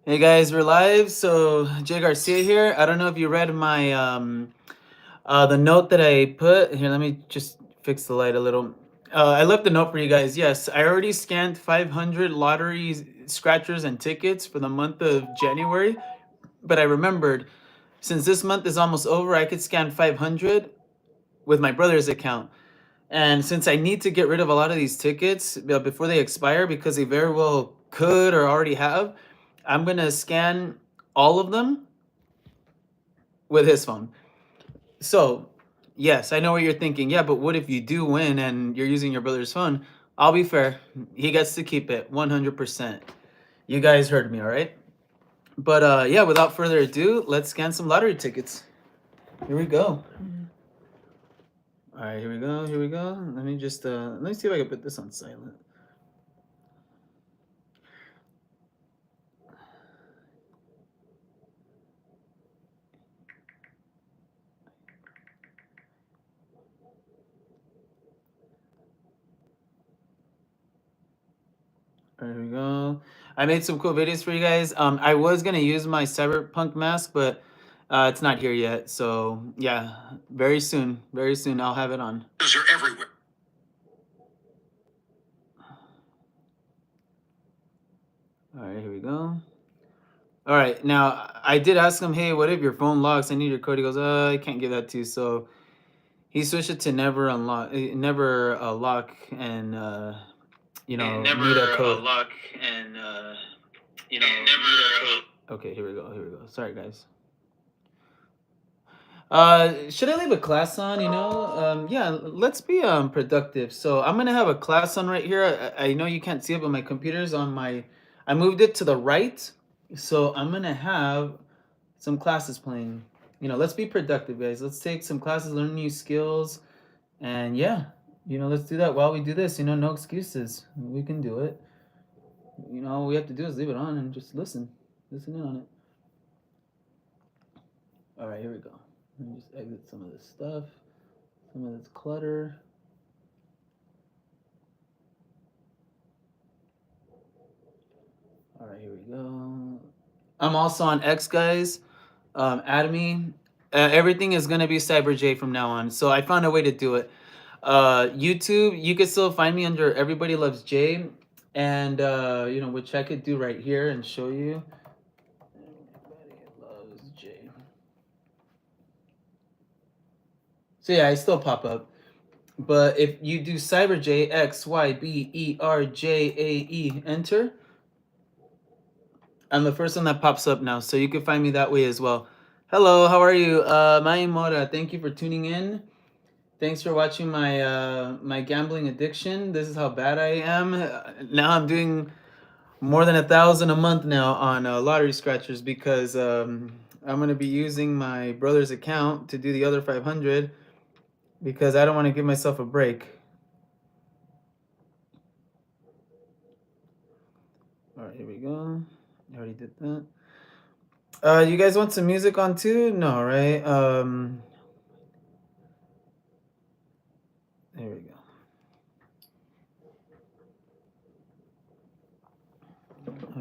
Hey guys, we're live. So Jay Garcia here. I don't know if you read my the note that I put here. Let me just fix the light a little. I left a note for you guys. Yes, I already scanned 500 lottery scratchers and tickets for the month of January, but I remembered since this month is almost over, I could scan 500 with my brother's account. And since I need to get rid of a lot of these tickets before they expire, because they very well could or already have, I'm gonna scan all of them with his phone. So, yes, I know what you're thinking. Yeah, but what if you do win and you're using your brother's phone? I'll be fair. He gets to keep it 100%. You guys heard me, all right? But yeah, without further ado, let's scan some lottery tickets. Here we go. All right, here we go. Here we go. Let me see if I can put this on silent. There we go. I made some cool videos for you guys. I was gonna use my cyberpunk mask, but it's not here yet. So yeah, very soon I'll have it on. Because you're everywhere. All right, here we go. All right, now I did ask him, hey, what if your phone locks? I need your code. He goes, I can't give that to you. So he switched it to never unlock, never lock, and never need a code. Lock and need a code. Okay, here we go. Here we go. Sorry, guys. Should I leave a class on? Yeah. Let's be productive. So I'm gonna have a class on right here. I know you can't see it, but my computer's on my. I moved it to the right, so I'm gonna have some classes playing. Let's be productive, guys. Let's take some classes, learn new skills, and yeah, let's do that while we do this. No excuses. We can do it. All we have to do is leave it on and just listen in on it. All right, here we go. Let me just exit some of this stuff, some of this clutter. All right, here we go. I'm also on X, guys. Add me. Everything is gonna be Cyber J from now on. So I found a way to do it. YouTube, you can still find me under Everybody Loves Jay, and which I could do right here and show you. Everybody Loves Jay. So yeah, I still pop up. But if you do Cyber J, X Y B E R J A E, enter, I'm the first one that pops up now, so you can find me that way as well. Hello, how are you? Mai Mora, thank you for tuning in. Thanks for watching my gambling addiction. This is how bad I am. Now I'm doing more than 1,000 a month now on lottery scratchers because I'm gonna be using my brother's account to do the other 500 because I don't want to give myself a break. All right, here we go. I already did that. You guys want some music on too? No, right? There we go.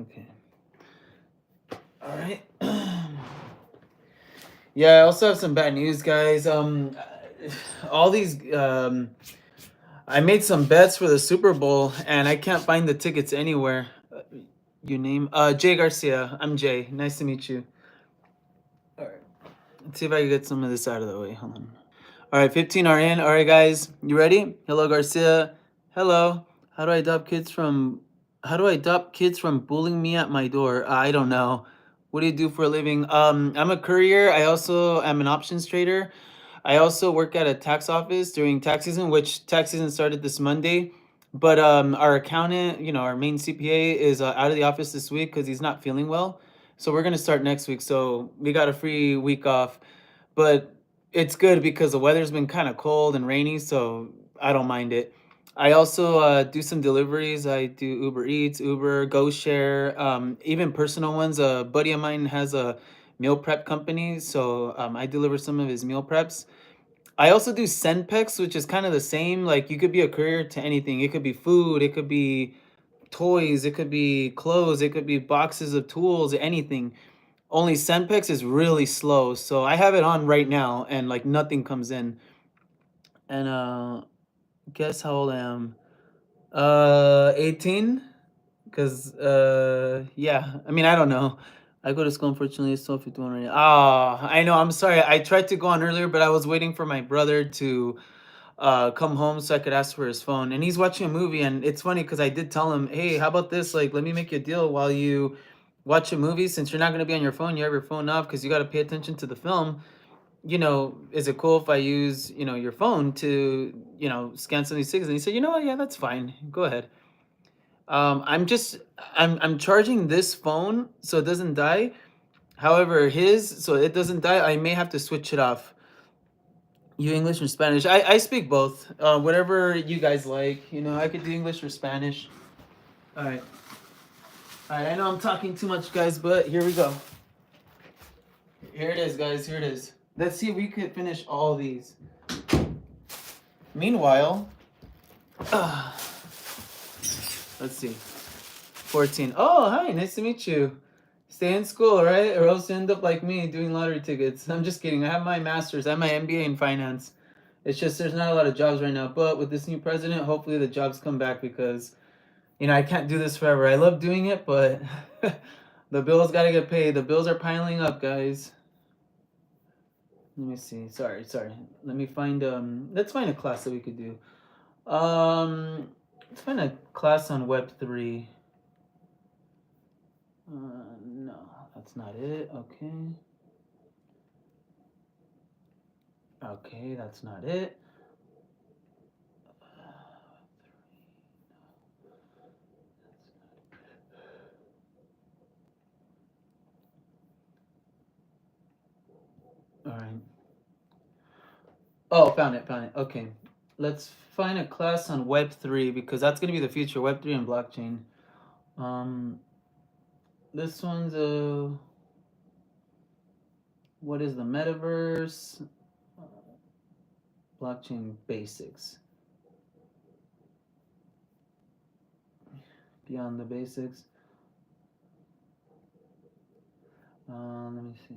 Okay. All right. Yeah, I also have some bad news, guys. All these I made some bets for the Super Bowl and I can't find the tickets anywhere. Your name? Jay Garcia. I'm Jay. Nice to meet you. All right. Let's see if I can get some of this out of the way. Hold on. All right, 15 are in. All right, guys, you ready? Hello, Garcia. Hello. How do I adopt kids from? How do I adopt kids from bullying me at my door? I don't know. What do you do for a living? I'm a courier. I also am an options trader. I also work at a tax office during tax season, which tax season started this Monday. But our accountant, our main CPA is out of the office this week because he's not feeling well. So we're gonna start next week. So we got a free week off, but it's good because the weather's been kind of cold and rainy, so I don't mind it. I also do some deliveries. I do Uber Eats, Uber, GoShare, even personal ones. A buddy of mine has a meal prep company, so I deliver some of his meal preps. I also do SendPex, which is kind of the same. Like you could be a courier to anything. It could be food, it could be toys, it could be clothes, it could be boxes of tools, anything. Only Senpex is really slow, so I have it on right now, and like nothing comes in. And guess how old I am? 18. Cause yeah, I mean I don't know. I go to school unfortunately. It's 12:51 right now. Ah, I know. I'm sorry. I tried to go on earlier, but I was waiting for my brother to come home so I could ask for his phone. And he's watching a movie, and it's funny because I did tell him, hey, how about this? Like, let me make you a deal while you watch a movie. Since you're not gonna be on your phone, you have your phone off because you got to pay attention to the film. Is it cool if I use your phone to scan some of these things? And he said, you know what? Yeah, that's fine. Go ahead. I'm charging this phone so it doesn't die. However, his so it doesn't die. I may have to switch it off. You English or Spanish? I speak both. Whatever you guys like. I could do English or Spanish. All right. All right. I know I'm talking too much, guys, but here we go. Here it is, guys. Here it is. Let's see if we could finish all these. Meanwhile, let's see. 14. Oh, hi. Nice to meet you. Stay in school, right? Or else you end up like me doing lottery tickets. I'm just kidding. I have my master's. I have my MBA in finance. It's just there's not a lot of jobs right now. But with this new president, hopefully the jobs come back because, I can't do this forever. I love doing it, but the bills got to get paid. The bills are piling up, guys. Let me see. Sorry. Let me find let's find a class that we could do. Let's find a class on Web3. No, that's not it. Okay, that's not it. All right. Oh, found it. Okay. Let's find a class on Web3 because that's going to be the future, Web3 and blockchain. This one's what is the metaverse? Blockchain basics. Beyond the basics. Let me see.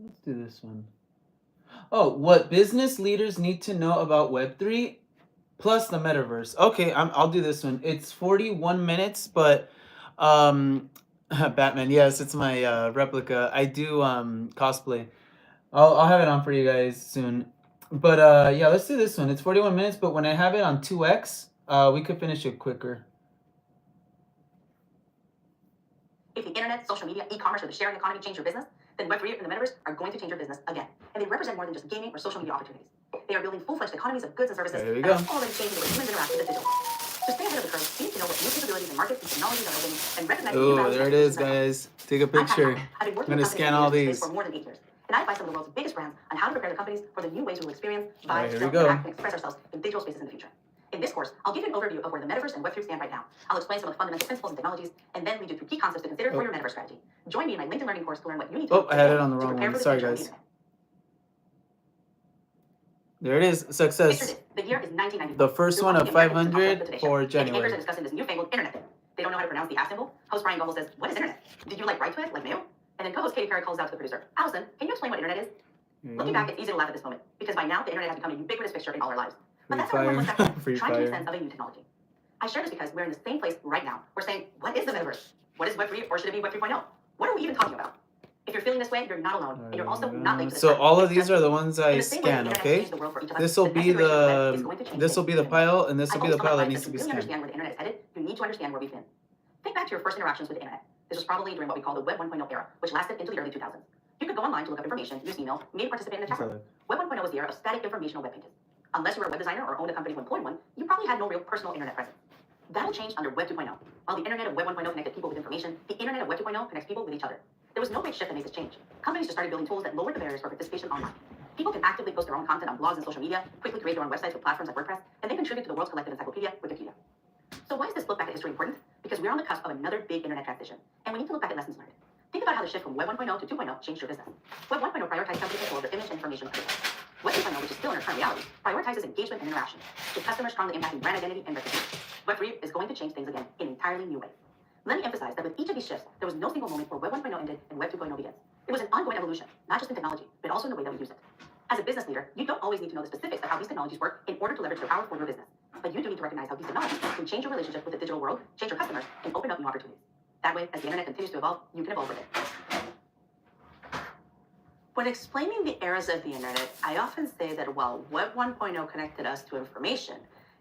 Let's do this one. Oh, what business leaders need to know about Web3 plus the metaverse. Okay, I'll do this one. It's 41 minutes, but Batman. Yes, it's my replica. I do cosplay. I'll have it on for you guys soon. But yeah, let's do this one. It's 41 minutes, but when I have it on 2x, we could finish it quicker. If the internet, social media, e-commerce, or the sharing economy change your business, then Web3 and the metaverse are going to change your business again. And they represent more than just gaming or social media opportunities. They are building full-fledged economies of goods and services There we that go. are already changing the way humans interact with the digital. To stay ahead of the curve, you need to know what new capabilities and markets and technologies are opening and recognize the new Oh, values there and it is, solutions guys. Take a picture. I've been working I'm gonna with scan companies all in the these. space for more than 8 years. And I advise some of the world's biggest brands on how to prepare the companies for the new ways we will experience, buy, Here we sell, go. interact, and express ourselves in digital spaces in the future. In this course, I'll give you an overview of where the metaverse and Web3 stand right now. I'll explain some of the fundamental principles and technologies, and then lead you through key concepts to consider for your metaverse strategy. Join me in my LinkedIn Learning course to learn what you need to Oh, know I had it today on the to wrong prepare one. for the Sorry, future of the guys. internet. There it is. Picture Success. this. The year is 1994. The first one of 500 for Educators January. are discussing this newfangled internet. They don't know how to pronounce the app symbol. Host Brian Gumble says, "What is internet? Did you write to it like mail?" And then co-host Katie Perry calls out to the producer, "Allison, can you explain what internet is?" Looking back, it's easy to laugh at this moment because by now the internet has become a ubiquitous fixture in all our lives. But that's how everyone was back then, Free trying to make Fire. sense of a new technology. I share this because we're in the same place right now. We're saying, what is the metaverse? What is Web3 or should it be Web 3.0? What are we even talking about? If you're feeling this way, you're not alone, and you're also not late to this So party. all of It's these just are the you. ones In I the same way the scan. internet Okay. changed the world for each of us, This will the be next generation of the web is the going to change this will things be the even more. pile, and this I will be always the tell my pile that clients needs to to be really scanned. understand where the internet is headed, you need to understand where we've been. Think back to your first interactions with the internet. This was probably during what we call the Web 1.0 era, which lasted into the early 2000s. You could go online to look up information, use email, maybe participate in a chat room. Web 1.0 was the era of static informational web pages. Unless you were a web designer or owned a company who employed one, you probably had no real personal internet presence. That'll change under Web 2.0. While the internet of Web 1.0 connected people with information, the internet of Web 2.0 connects people with each other. There was no great shift that made this change. Companies just started building tools that lowered the barriers for participation online. People can actively post their own content on blogs and social media, quickly create their own websites with platforms like WordPress, and then contribute to the world's collective encyclopedia, Wikipedia. So why is this look back at history important? Because we're on the cusp of another big internet transition, and we need to look back at lessons learned. Think about how the shift from Web 1.0 to 2.0 changed your business. Web 1.0 prioritized company control of their image and information materials. Web 2.0, which is still in our current reality, prioritizes engagement and interaction, with customers strongly impacting brand identity and reputation. Web 3 is going to change things again in an entirely new way. Let me emphasize that with each of these shifts, there was no single moment where Web 1.0 ended and Web 2.0 begins. It was an ongoing evolution, not just in technology, but also in the way that we use it. As a business leader, you don't always need to know the specifics of how these technologies work in order to leverage their power for your business. But you do need to recognize how these technologies can change your relationship with the digital world, change your customers, and open up new opportunities. That way, as the internet continues to evolve, you can evolve with it. When explaining the eras of the internet, I often say that while Web 1.0 connected us to information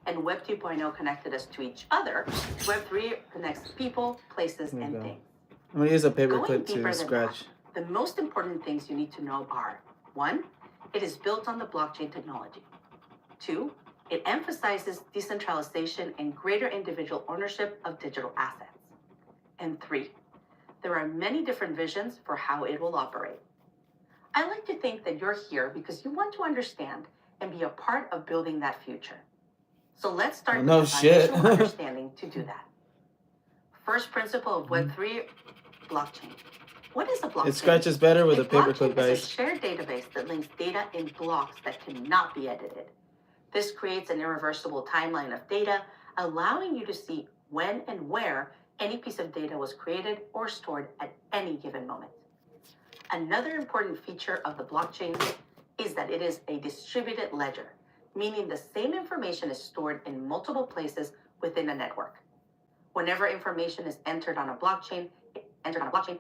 and Web 2.0 connected us to each other, Web 3 connects people, places, and things. I'm gonna use a Going paperclip deeper to than scratch. that, the most important things you need to know are: 1, it is built on the blockchain technology. 2, it emphasizes decentralization and greater individual ownership of digital assets. And 3, there are many different visions for how it will operate. I like to think that you're here because you want to understand and be a part of building that future. So let's start No with the shit. foundational understanding to do that. First principle of Web3, blockchain. What is a blockchain? It scratches better with a blockchain paperclip, is guys. a shared database that links data in blocks that cannot be edited. This creates an irreversible timeline of data, allowing you to see when and where any piece of data was created or stored at any given moment. Another important feature of the blockchain is that it is a distributed ledger, meaning the same information is stored in multiple places within a network. Whenever information is entered on a blockchain, it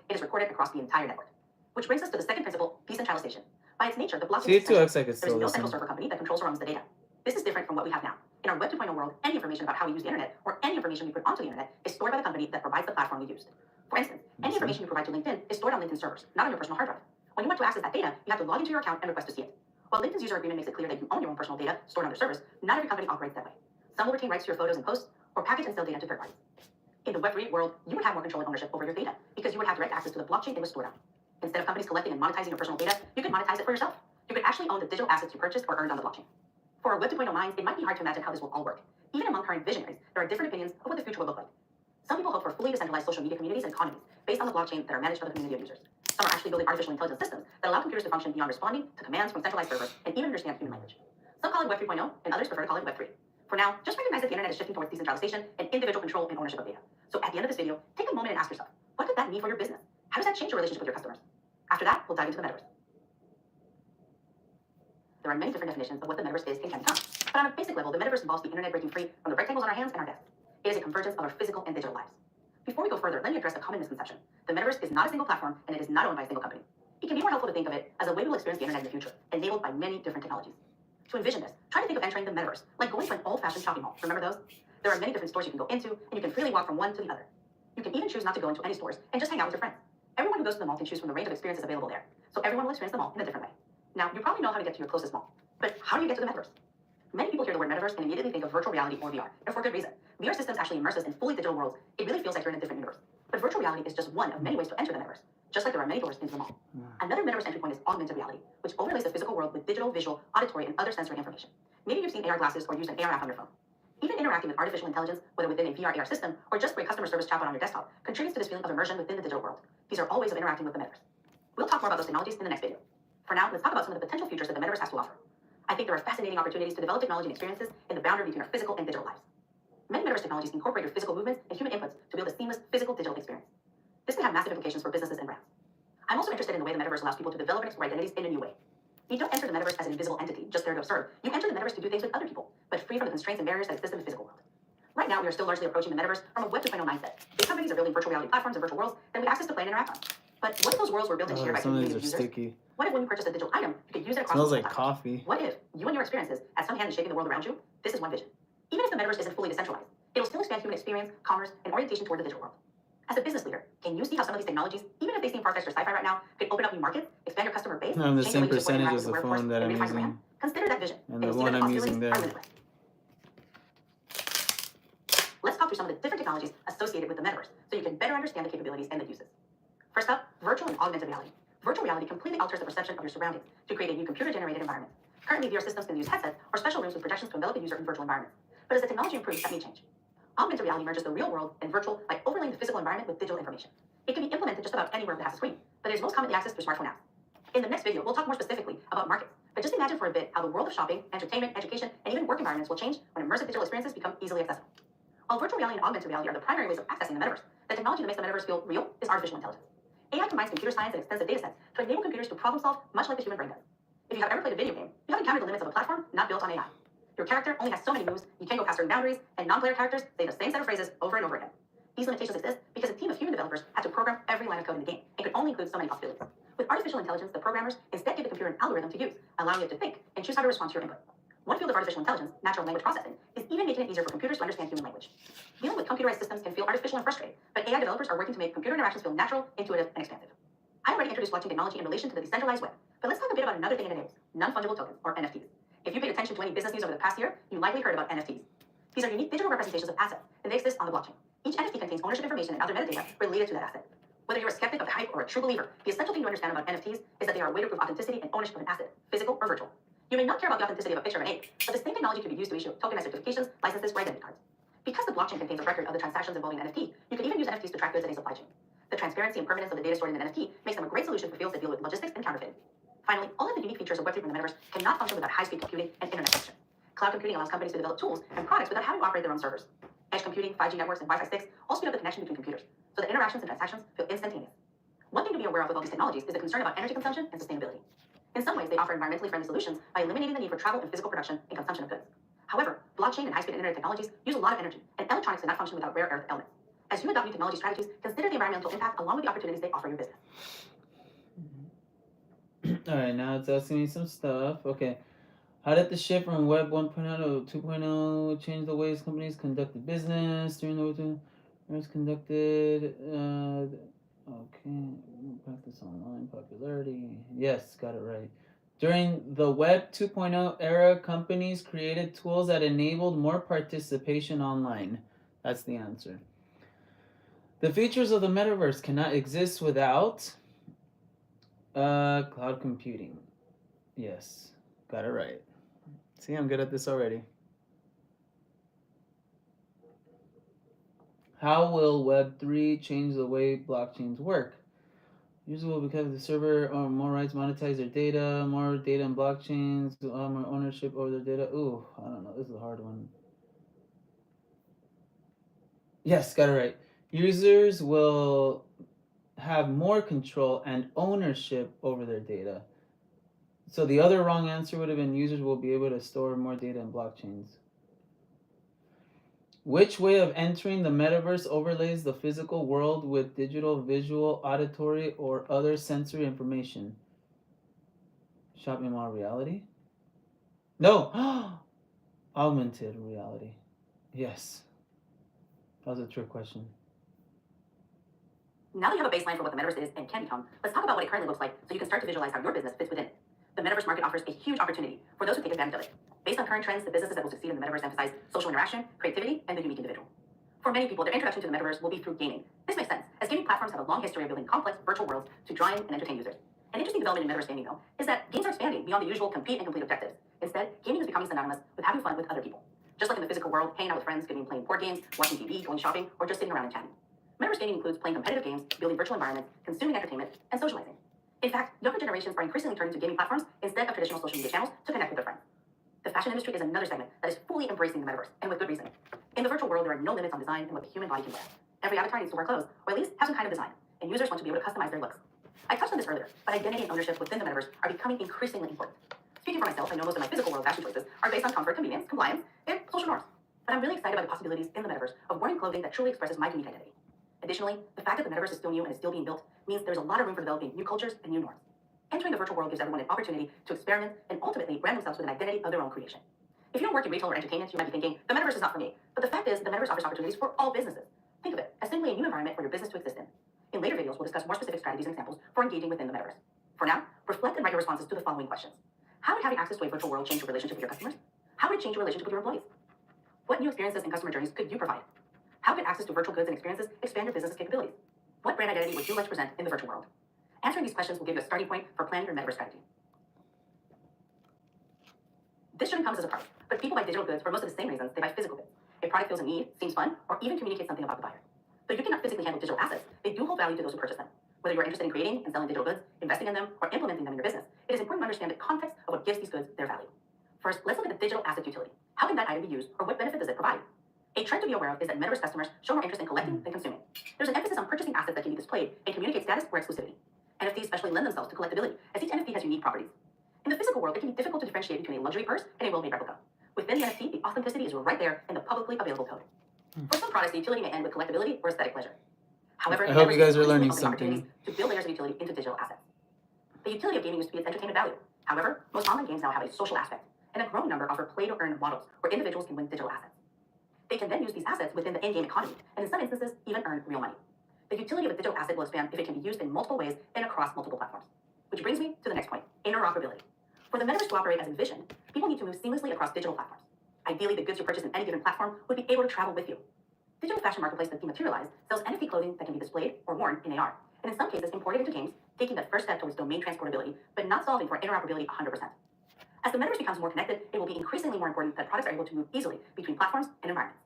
is recorded across the entire network. Which brings us to the second principle, decentralization. By its nature, the blockchain is C2X I could there is still no central listen. server company that controls or owns the data. This is different from what we have now. In our Web 2.0 world, any information about how we use the internet or any information we put onto the internet is stored by the company that provides the platform we used. For instance, any information you provide to LinkedIn is stored on LinkedIn servers, not on your personal hard drive. When you want to access that data, you have to log into your account and request to see it. While LinkedIn's user agreement makes it clear that you own your own personal data stored on their servers, not every company operates that way. Some will retain rights to your photos and posts, or package and sell data to third parties. In the Web3 world, you would have more control and ownership over your data because you would have direct access to the blockchain it was stored on. Instead of companies collecting and monetizing your personal data, you could monetize it for yourself. You could actually own the digital assets you purchased or earned on the blockchain. For our Web 2.0 minds, it might be hard to imagine how this will all work. Even among current visionaries, there are different opinions of what the future will look like. Some people hope for fully decentralized social media communities and economies based on the blockchain that are managed by the community of users. Some are actually building artificial intelligence systems that allow computers to function beyond responding to commands from centralized servers and even understand human language. Some call it Web 3.0, and others prefer to call it Web 3. For now, just recognize that the internet is shifting towards decentralization and individual control and ownership of data. So at the end of this video, take a moment and ask yourself, what could that mean for your business? How does that change your relationship with your customers? After that, we'll dive into the metaverse. There are many different definitions of what the metaverse is and can become. But on a basic level, the metaverse involves the internet breaking free from the rectangles on our hands and our desks. It is a convergence of our physical and digital lives. Before we go further, let me address a common misconception. The metaverse is not a single platform and it is not owned by a single company. It can be more helpful to think of it as a way we will experience the internet in the future, enabled by many different technologies. To envision this, try to think of entering the metaverse like going to an old-fashioned shopping mall. Remember those? There are many different stores you can go into, and you can freely walk from one to the other. You can even choose not to go into any stores and just hang out with your friends. Everyone who goes to the mall can choose from the range of experiences available there, so everyone will experience the mall in a different way. Now, you probably know how to get to your closest mall, but how do you get to the metaverse? Many people hear the word metaverse and immediately think of virtual reality or VR, and for good reason. VR systems actually immerse us in fully digital worlds. It really feels like you're in a different universe. But virtual reality is just one of many ways to enter the metaverse, just like there are many doors into the mall. Another metaverse entry point is augmented reality, which overlays the physical world with digital, visual, auditory, and other sensory information. Maybe you've seen AR glasses or used an AR app on your phone. Even interacting with artificial intelligence, whether within a VR AR system or just through a customer service chatbot on your desktop, contributes to this feeling of immersion within the digital world. These are all ways of interacting with the metaverse. We'll talk more about those technologies in the next video. For now, let's talk about some of the potential futures that the metaverse has to offer. I think there are fascinating opportunities to develop technology and experiences in the boundary between our physical and digital lives. Many metaverse technologies incorporate your physical movements and human inputs to build a seamless physical-digital experience. This can have massive implications for businesses and brands. I'm also interested in the way the metaverse allows people to develop and explore identities in a new way. You don't enter the metaverse as an invisible entity, just there to observe. You enter the metaverse to do things with other people, but free from the constraints and barriers that exist in the physical world. Right now, we are still largely approaching the metaverse from a Web 2.0 mindset. Big companies are building virtual reality platforms and virtual worlds that we have access to play and interact on. But what if those worlds were built and shared by Some of community these of are users? sticky. What if when you purchase a digital item, you could use it across Smells multiple like platforms? coffee. What if you and your experiences, as some hand is shaping the world around you, this is one vision? Even if the metaverse isn't fully decentralized, it'll still expand human experience, commerce, and orientation toward the digital world. As a business leader, can you see how some of these technologies, even if they seem far-fetched or sci-fi right now, could open up new markets, expand your customer base, I'm the change same way you support and percentage interact as with the workforce, phone that and I'm redefine your brand? using, Consider that vision, and you'll the see one that I'm the using possibilities there. are limitless. Let's talk through some of the different technologies associated with the metaverse so you can better understand the capabilities and the uses. First up, virtual and augmented reality. Virtual reality completely alters the perception of your surroundings to create a new computer-generated environment. Currently, VR systems can use headsets or special rooms with projections to envelop a user in virtual environments. But as the technology improves, that may change. Augmented reality merges the real world and virtual by overlaying the physical environment with digital information. It can be implemented just about anywhere that has a screen, but it is most commonly accessed through smartphone apps. In the next video, we'll talk more specifically about markets, but just imagine for a bit how the world of shopping, entertainment, education, and even work environments will change when immersive digital experiences become easily accessible. While virtual reality and augmented reality are the primary ways of accessing the metaverse, the technology that makes the metaverse feel real is artificial intelligence. AI combines computer science and extensive data sets to enable computers to problem solve much like the human brain does. If you have ever played a video game, you have encountered the limits of a platform not built on AI. Your character only has so many moves, you can't go past certain boundaries, and non-player characters say the same set of phrases over and over again. These limitations exist because a team of human developers had to program every line of code in the game and could only include so many possibilities. With artificial intelligence, the programmers instead give the computer an algorithm to use, allowing it to think and choose how to respond to your input. One field of artificial intelligence, natural language processing, is even making it easier for computers to understand human language. Dealing with computerized systems can feel artificial and frustrating, but AI developers are working to make computer interactions feel natural, intuitive, and expansive. I already introduced blockchain technology in relation to the decentralized web, but let's talk a bit about another thing it enables, non-fungible tokens, or NFTs. If you paid attention to any business news over the past year, you likely heard about NFTs. These are unique digital representations of assets, and they exist on the blockchain. Each NFT contains ownership information and other metadata related to that asset. Whether you're a skeptic of the hype or a true believer, the essential thing to understand about NFTs is that they are a way to prove authenticity and ownership of an asset, physical or virtual. You may not care about the authenticity of a picture of an ape, but the same technology could be used to issue tokenized certifications, licenses, or identity cards. Because the blockchain contains a record of the transactions involving an NFT, you can even use NFTs to track goods in a supply chain. The transparency and permanence of the data stored in an NFT makes them a great solution for fields that deal with logistics and counterfeiting. Finally, all of the unique features of Web3 from the metaverse cannot function without high-speed computing and internet connection. Cloud computing allows companies to develop tools and products without having to operate their own servers. Edge computing, 5G networks, and Wi-Fi 6 all speed up the connection between computers, so that interactions and transactions feel instantaneous. One thing to be aware of with all these technologies is the concern about energy consumption and sustainability. In some ways, they offer environmentally friendly solutions by eliminating the need for travel and physical production and consumption of goods. However, blockchain and high-speed internet technologies use a lot of energy, and electronics cannot function without rare earth elements. As you adopt new technology strategies, consider the environmental impact along with the opportunities they offer your business. All right, now it's asking me some stuff. Okay. How did the shift from Web 1.0 to 2.0 change the ways companies conducted business during the was conducted? Okay, practice online popularity. Yes, got it right. During the Web 2.0 era, companies created tools that enabled more participation online. That's the answer. The features of the metaverse cannot exist without cloud computing. Yes, got it right. See, I'm good at this already. How will Web3 change the way blockchains work? Users will because the server or more rights monetize their data, more data in blockchains, more ownership over their data. Ooh, I don't know. This is a hard one. Yes, got it right. Users will have more control and ownership over their data. So the other wrong answer would have been users will be able to store more data in blockchains. Which way of entering the metaverse overlays the physical world with digital, visual, auditory, or other sensory information? Shopping mall reality? No! Augmented reality. Yes. That was a trick question. Now that you have a baseline for what the metaverse is and can become, let's talk about what it currently looks like so you can start to visualize how your business fits within it. The metaverse market offers a huge opportunity for those who take advantage of it. Based on current trends, the businesses that will succeed in the metaverse emphasize social interaction, creativity, and the unique individual. For many people, their introduction to the metaverse will be through gaming. This makes sense, as gaming platforms have a long history of building complex virtual worlds to draw in and entertain users. An interesting development in metaverse gaming, though, is that games are expanding beyond the usual compete and complete objectives. Instead, gaming is becoming synonymous with having fun with other people. Just like in the physical world, hanging out with friends could mean playing board games, watching TV, going shopping, or just sitting around and chatting. Metaverse gaming includes playing competitive games, building virtual environments, consuming entertainment, and socializing. In fact, younger generations are increasingly turning to gaming platforms instead of traditional social media channels to connect with their friends. The fashion industry is another segment that is fully embracing the metaverse, and with good reason. In the virtual world, there are no limits on design and what the human body can wear. Every avatar needs to wear clothes, or at least have some kind of design, and users want to be able to customize their looks. I touched on this earlier, but identity and ownership within the metaverse are becoming increasingly important. Speaking for myself, I know most of my physical world fashion choices are based on comfort, convenience, compliance, and social norms. But I'm really excited by the possibilities in the metaverse of wearing clothing that truly expresses my unique identity. Additionally, the fact that the metaverse is still new and is still being built means there's a lot of room for developing new cultures and new norms. Entering the virtual world gives everyone an opportunity to experiment and ultimately brand themselves with an identity of their own creation. If you don't work in retail or entertainment, you might be thinking, the metaverse is not for me. But the fact is, the metaverse offers opportunities for all businesses. Think of it as simply a new environment for your business to exist in. In later videos, we'll discuss more specific strategies and examples for engaging within the metaverse. For now, reflect and write your responses to the following questions. How would having access to a virtual world change your relationship with your customers? How would it change your relationship with your employees? What new experiences and customer journeys could you provide? How could access to virtual goods and experiences expand your business's capabilities? What brand identity would you like to present in the virtual world? Answering these questions will give you a starting point for planning your metaverse strategy. This shouldn't come as a surprise, but people buy digital goods for most of the same reasons they buy physical goods. A product feels a need, seems fun, or even communicates something about the buyer. The Though you cannot physically handle digital assets, they do hold value to those who purchase them. Whether you're interested in creating and selling digital goods, investing in them, or implementing them in your business, it is important to understand the context of what gives these goods their value. First, let's look at the digital asset utility. How can that item be used, or what benefit does it provide? A trend to be aware of is that metaverse customers show more interest in collecting than consuming. There's an emphasis on purchasing assets that can be displayed and communicate status or exclusivity. NFTs especially lend themselves to collectability, as each NFT has unique properties. In the physical world, it can be difficult to differentiate between a luxury purse and a well-made replica. Within the NFT, the authenticity is right there in the publicly available code. For some products, the utility may end with collectability or aesthetic pleasure. However, I hope you guys are metaverse learning opens opportunities something. to build layers of utility into digital assets. The utility of gaming used to be its entertainment value. However, most online games now have a social aspect, and a growing number offer play-to-earn models where individuals can win digital assets. They can then use these assets within the in-game economy, and in some instances, even earn real money. The utility of a digital asset will expand if it can be used in multiple ways and across multiple platforms. Which brings me to the next point, interoperability. For the metaverse to operate as envisioned, people need to move seamlessly across digital platforms. Ideally, the goods you purchase in any given platform would be able to travel with you. Digital fashion marketplace that Dematerialize sells NFT clothing that can be displayed or worn in AR, and in some cases imported into games, taking that first step towards domain transportability, but not solving for interoperability 100%. As the metaverse becomes more connected, it will be increasingly more important that products are able to move easily between platforms and environments.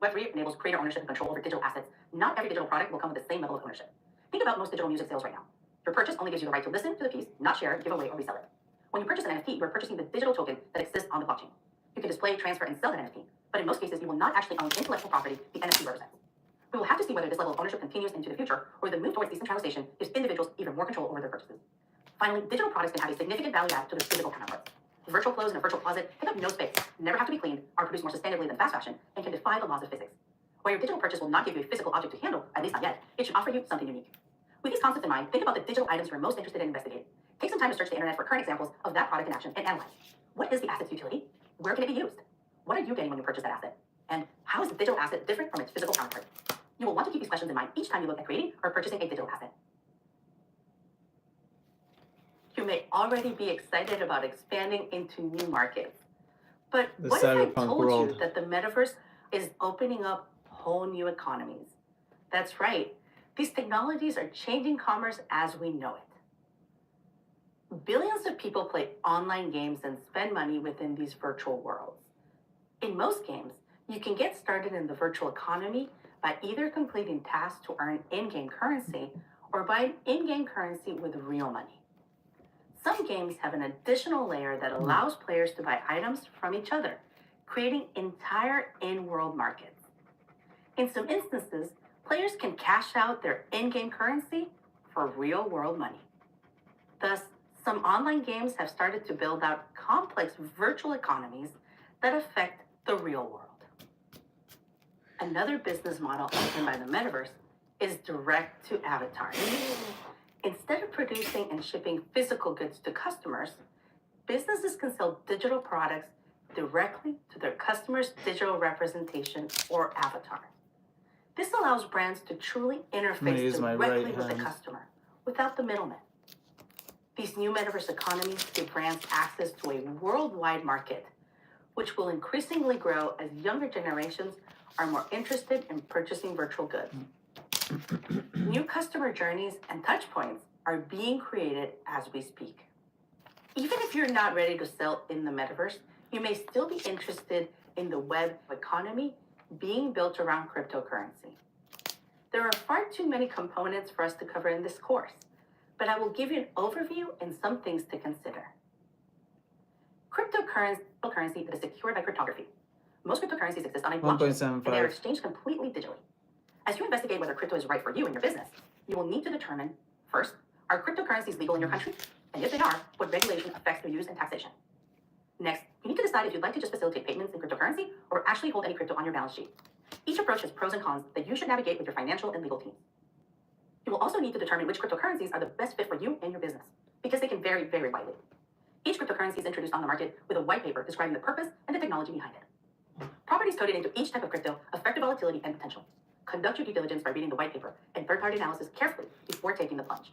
Web3 enables creator ownership and control over digital assets. Not every digital product will come with the same level of ownership. Think about most digital music sales right now. Your purchase only gives you the right to listen to the piece, not share, give away, or resell it. When you purchase an NFT, you are purchasing the digital token that exists on the blockchain. You can display, transfer, and sell that NFT, but in most cases, you will not actually own the intellectual property the NFT represents. We will have to see whether this level of ownership continues into the future, or the move towards decentralization gives individuals even more control over their purchases. Finally, digital products can have a significant value add to their physical counterparts. Virtual clothes in a virtual closet take up no space, never have to be cleaned, are produced more sustainably than fast fashion, and can defy the laws of physics. While your digital purchase will not give you a physical object to handle, at least not yet, it should offer you something unique. With these concepts in mind, think about the digital items you're most interested in investigating. Take some time to search the internet for current examples of that product in action and analyze. What is the asset's utility? Where can it be used? What are you getting when you purchase that asset? And how is the digital asset different from its physical counterpart? You will want to keep these questions in mind each time you look at creating or purchasing a digital asset. You may already be excited about expanding into new markets. But The what if I cyberpunk told world. you that the metaverse is opening up whole new economies? That's right. These technologies are changing commerce as we know it. Billions of people play online games and spend money within these virtual worlds. In most games, you can get started in the virtual economy by either completing tasks to earn in-game currency or buying in-game currency with real money. Some games have an additional layer that allows players to buy items from each other, creating entire in-world markets. In some instances, players can cash out their in-game currency for real-world money. Thus, some online games have started to build out complex virtual economies that affect the real world. Another business model opened by the metaverse is direct to avatar. Instead of producing and shipping physical goods to customers, businesses can sell digital products directly to their customers' digital representation or avatar. This allows brands to truly interface directly with the customer without the middleman. These new metaverse economies give brands access to a worldwide market, which will increasingly grow as younger generations are more interested in purchasing virtual goods. New customer journeys and touch points are being created as we speak. Even if you're not ready to sell in the metaverse, you may still be interested in the web economy being built around cryptocurrency. There are far too many components for us to cover in this course, but I will give you an overview and some things to consider. Cryptocurrency that is secured by cryptography. Most cryptocurrencies exist on a blockchain, and they are exchanged completely digitally. As you investigate whether crypto is right for you and your business, you will need to determine, first, are cryptocurrencies legal in your country? And if they are, what regulation affects their use and taxation? Next, you need to decide if you'd like to just facilitate payments in cryptocurrency or actually hold any crypto on your balance sheet. Each approach has pros and cons that you should navigate with your financial and legal teams. You will also need to determine which cryptocurrencies are the best fit for you and your business, because they can vary very widely. Each cryptocurrency is introduced on the market with a white paper describing the purpose and the technology behind it. Properties coded into each type of crypto affect the volatility and potential. Conduct your due diligence by reading the white paper and third-party analysis carefully before taking the plunge.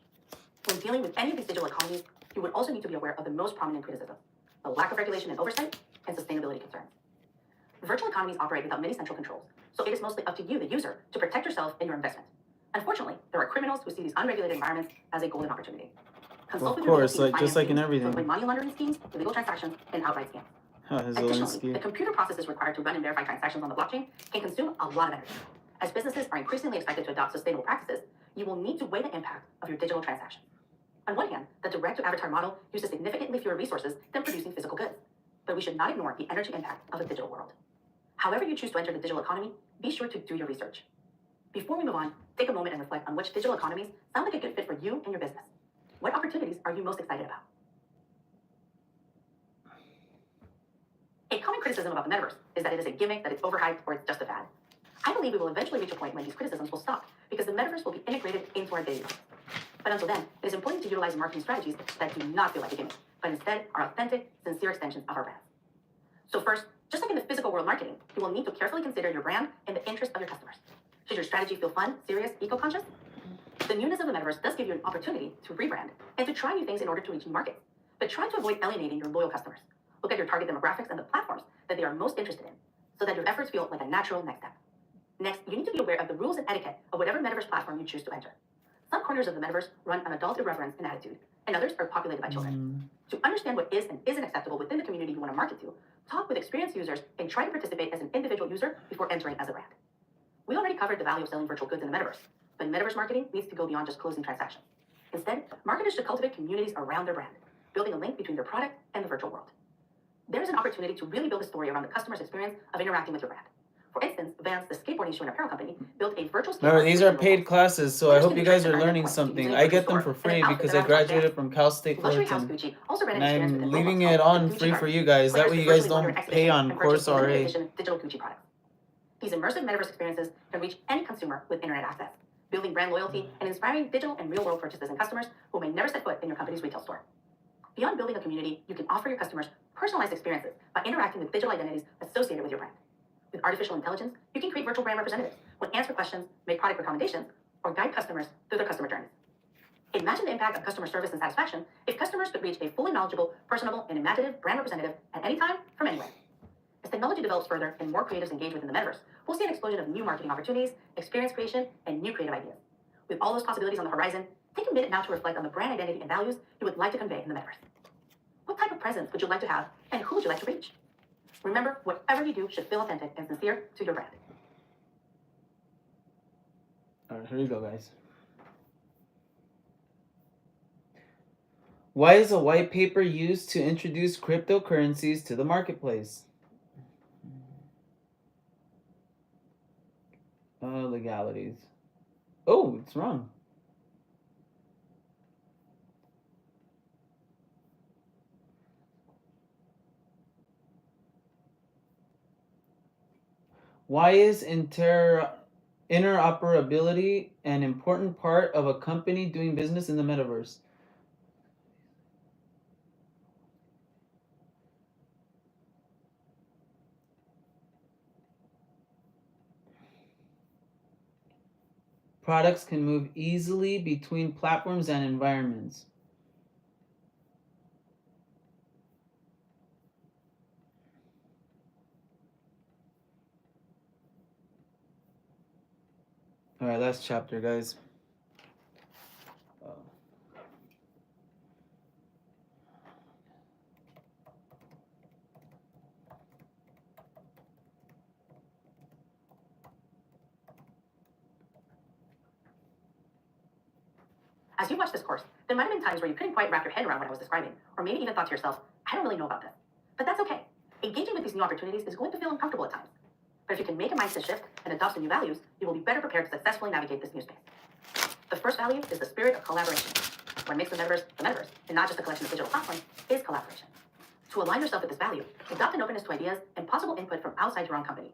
When dealing with any of these digital economies, you would also need to be aware of the most prominent criticisms: the lack of regulation and oversight, and sustainability concerns. Virtual economies operate without many central controls, so it is mostly up to you, the user, to protect yourself and your investment. Unfortunately, there are criminals who see these unregulated environments as a golden opportunity. Of course, just like in everything. Money laundering schemes, illegal transactions, and outright scams. Additionally, the computer processes required to run and verify transactions on the blockchain can consume a lot of energy. As businesses are increasingly expected to adopt sustainable practices, you will need to weigh the impact of your digital transactions. On one hand, the direct-to-avatar model uses significantly fewer resources than producing physical goods, but we should not ignore the energy impact of the digital world. However you choose to enter the digital economy, be sure to do your research. Before we move on, take a moment and reflect on which digital economies sound like a good fit for you and your business. What opportunities are you most excited about? A common criticism about the metaverse is that it is a gimmick, that it's overhyped, or it's just a fad. I believe we will eventually reach a point when these criticisms will stop because the metaverse will be integrated into our daily lives. But until then, it is important to utilize marketing strategies that do not feel like a gimmick, but instead are authentic, sincere extensions of our brand. So first, just like in the physical world marketing, you will need to carefully consider your brand and the interest of your customers. Should your strategy feel fun, serious, eco-conscious? The newness of the metaverse does give you an opportunity to rebrand and to try new things in order to reach new markets. But try to avoid alienating your loyal customers. Look at your target demographics and the platforms that they are most interested in, so that your efforts feel like a natural next step. Next, you need to be aware of the rules and etiquette of whatever metaverse platform you choose to enter. Some corners of the metaverse run on adult irreverence and attitude, and others are populated by children. To understand what is and isn't acceptable within the community you want to market to, talk with experienced users and try to participate as an individual user before entering as a brand. We already covered the value of selling virtual goods in the metaverse, but metaverse marketing needs to go beyond just closing transactions. Instead, marketers should cultivate communities around their brand, building a link between their product and the virtual world. There is an opportunity to really build a story around the customer's experience of interacting with your brand. For instance, Vans, the skateboarding shoe and apparel company, built a virtual skateboard. Remember, these are paid classes, so I hope you guys are learning something. I get them for free because I graduated from Cal State Fullerton, and I'm leaving it on free for you guys. That way you guys don't pay on Coursera. Digital Gucci products. These immersive metaverse experiences can reach any consumer with internet access, building brand loyalty and inspiring digital and real-world purchases in customers who may never set foot in your company's retail store. Beyond building a community, you can offer your customers personalized experiences by interacting with digital identities associated with your brand. With artificial intelligence, you can create virtual brand representatives who answer questions, make product recommendations, or guide customers through their customer journeys. Imagine the impact of customer service and satisfaction if customers could reach a fully knowledgeable, personable, and imaginative brand representative at any time from anywhere. As technology develops further and more creatives engage within the metaverse, we'll see an explosion of new marketing opportunities, experience creation, and new creative ideas. With all those possibilities on the horizon, take a minute now to reflect on the brand identity and values you would like to convey in the metaverse. What type of presence would you like to have, and who would you like to reach? Remember, whatever you do should feel authentic and sincere to your brand. All right, here you go, guys. Why is a white paper used to introduce cryptocurrencies to the marketplace? Legalities. Oh, it's wrong. Why is interoperability an important part of a company doing business in the metaverse? Products can move easily between platforms and environments. All right, last chapter, guys. As you watch this course, there might have been times where you couldn't quite wrap your head around what I was describing, or maybe even thought to yourself, I don't really know about this. But that's okay. Engaging with these new opportunities is going to feel uncomfortable at times. But if you can make a mindset shift and adopt some new values, you will be better prepared to successfully navigate this new space. The first value is the spirit of collaboration. What makes the metaverse, and not just a collection of digital platforms, is collaboration. To align yourself with this value, adopt an openness to ideas and possible input from outside your own company.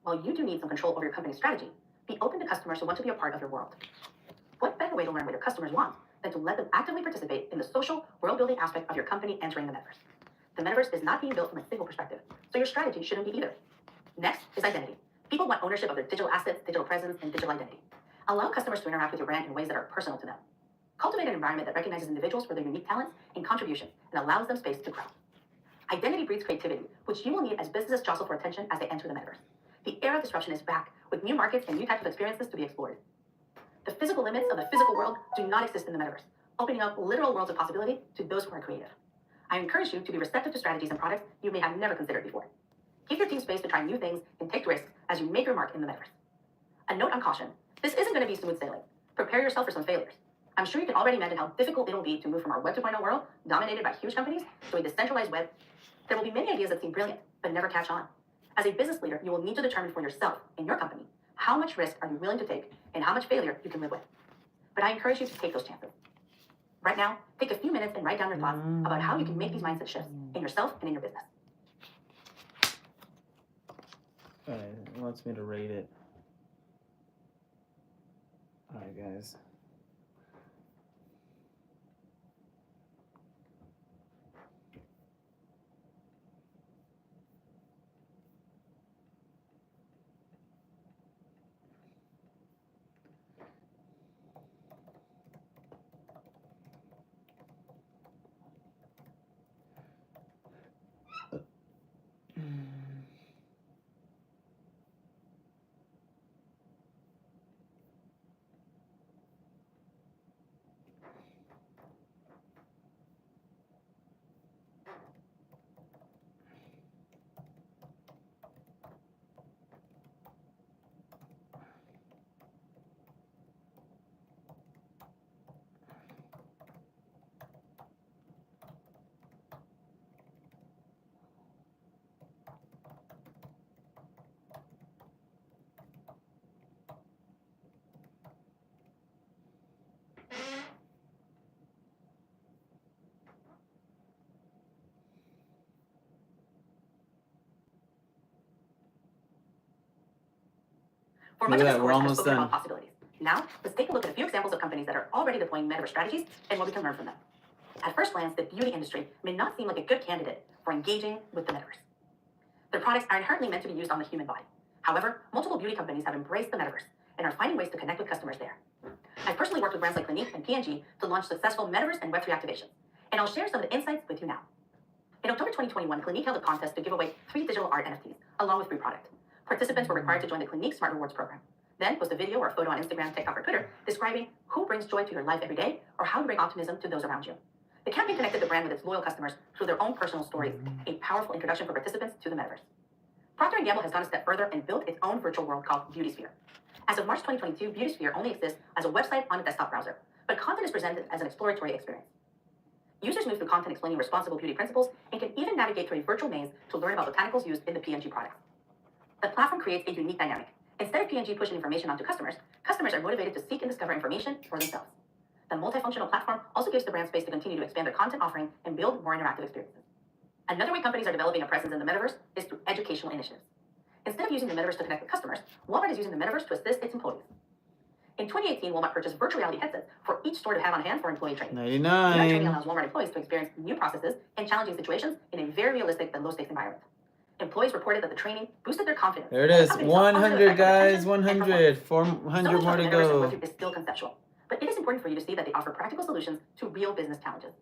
While you do need some control over your company's strategy, be open to customers who want to be a part of your world. What better way to learn what your customers want than to let them actively participate in the social, world-building aspect of your company entering the metaverse? The metaverse is not being built from a single perspective, so your strategy shouldn't be either. Next is identity. People want ownership of their digital assets, digital presence, and digital identity. Allow customers to interact with your brand in ways that are personal to them. Cultivate an environment that recognizes individuals for their unique talents and contributions and allows them space to grow. Identity breeds creativity, which you will need as businesses jostle for attention as they enter the metaverse. The era of disruption is back, with new markets and new types of experiences to be explored. The physical limits of the physical world do not exist in the metaverse, opening up literal worlds of possibility to those who are creative. I encourage you to be receptive to strategies and products you may have never considered before. Give your team space to try new things and take risks as you make your mark in the metaverse. A note on caution. This isn't going to be smooth sailing. Prepare yourself for some failures. I'm sure you can already imagine how difficult it'll be to move from our Web 2.0 world, dominated by huge companies, to a decentralized web. There will be many ideas that seem brilliant, but never catch on. As a business leader, you will need to determine for yourself and your company how much risk are you willing to take and how much failure you can live with. But I encourage you to take those chances. Right now, take a few minutes and write down your thoughts about how you can make these mindset shifts in yourself and in your business. All right, it wants me to rate it. All right, guys. For Look much at of this that, we're course, I've almost spoken done. about possibilities. Now, let's take a look at a few examples of companies that are already deploying metaverse strategies and what we can learn from them. At first glance, the beauty industry may not seem like a good candidate for engaging with the metaverse. Their products are inherently meant to be used on the human body. However, multiple beauty companies have embraced the metaverse and are finding ways to connect with customers there. I've personally worked with brands like Clinique and P&G to launch successful metaverse and Web3 activations, and I'll share some of the insights with you now. In October 2021, Clinique held a contest to give away 3 digital art NFTs, along with free product. Participants were required to join the Clinique Smart Rewards program. Then post a video or a photo on Instagram, TikTok, or Twitter describing who brings joy to your life every day or how you bring optimism to those around you. The campaign connected the brand with its loyal customers through their own personal stories, a powerful introduction for participants to the metaverse. Procter & Gamble has gone a step further and built its own virtual world called BeautySphere. As of March 2022, BeautySphere only exists as a website on a desktop browser, but content is presented as an exploratory experience. Users move through content explaining responsible beauty principles and can even navigate through a virtual maze to learn about botanicals used in the P&G products. The platform creates a unique dynamic. Instead of P&G pushing information onto customers, customers are motivated to seek and discover information for themselves. The multifunctional platform also gives the brand space to continue to expand their content offering and build more interactive experiences. Another way companies are developing a presence in the metaverse is through educational initiatives. Instead of using the metaverse to connect with customers, Walmart is using the metaverse to assist its employees. In 2018, Walmart purchased virtual reality headsets for each store to have on hand for employee training. VR training 99. allows Walmart employees to experience new processes and challenging situations in a very realistic and low-stakes environment. Employees reported that the training boosted their confidence. There it and the is. company saw a positive 100, effect on guys. retention and 100. performance. 400 So much more about to the metaverse and go. Web3 is still conceptual, but it is important for you to see that they offer practical solutions to real business challenges.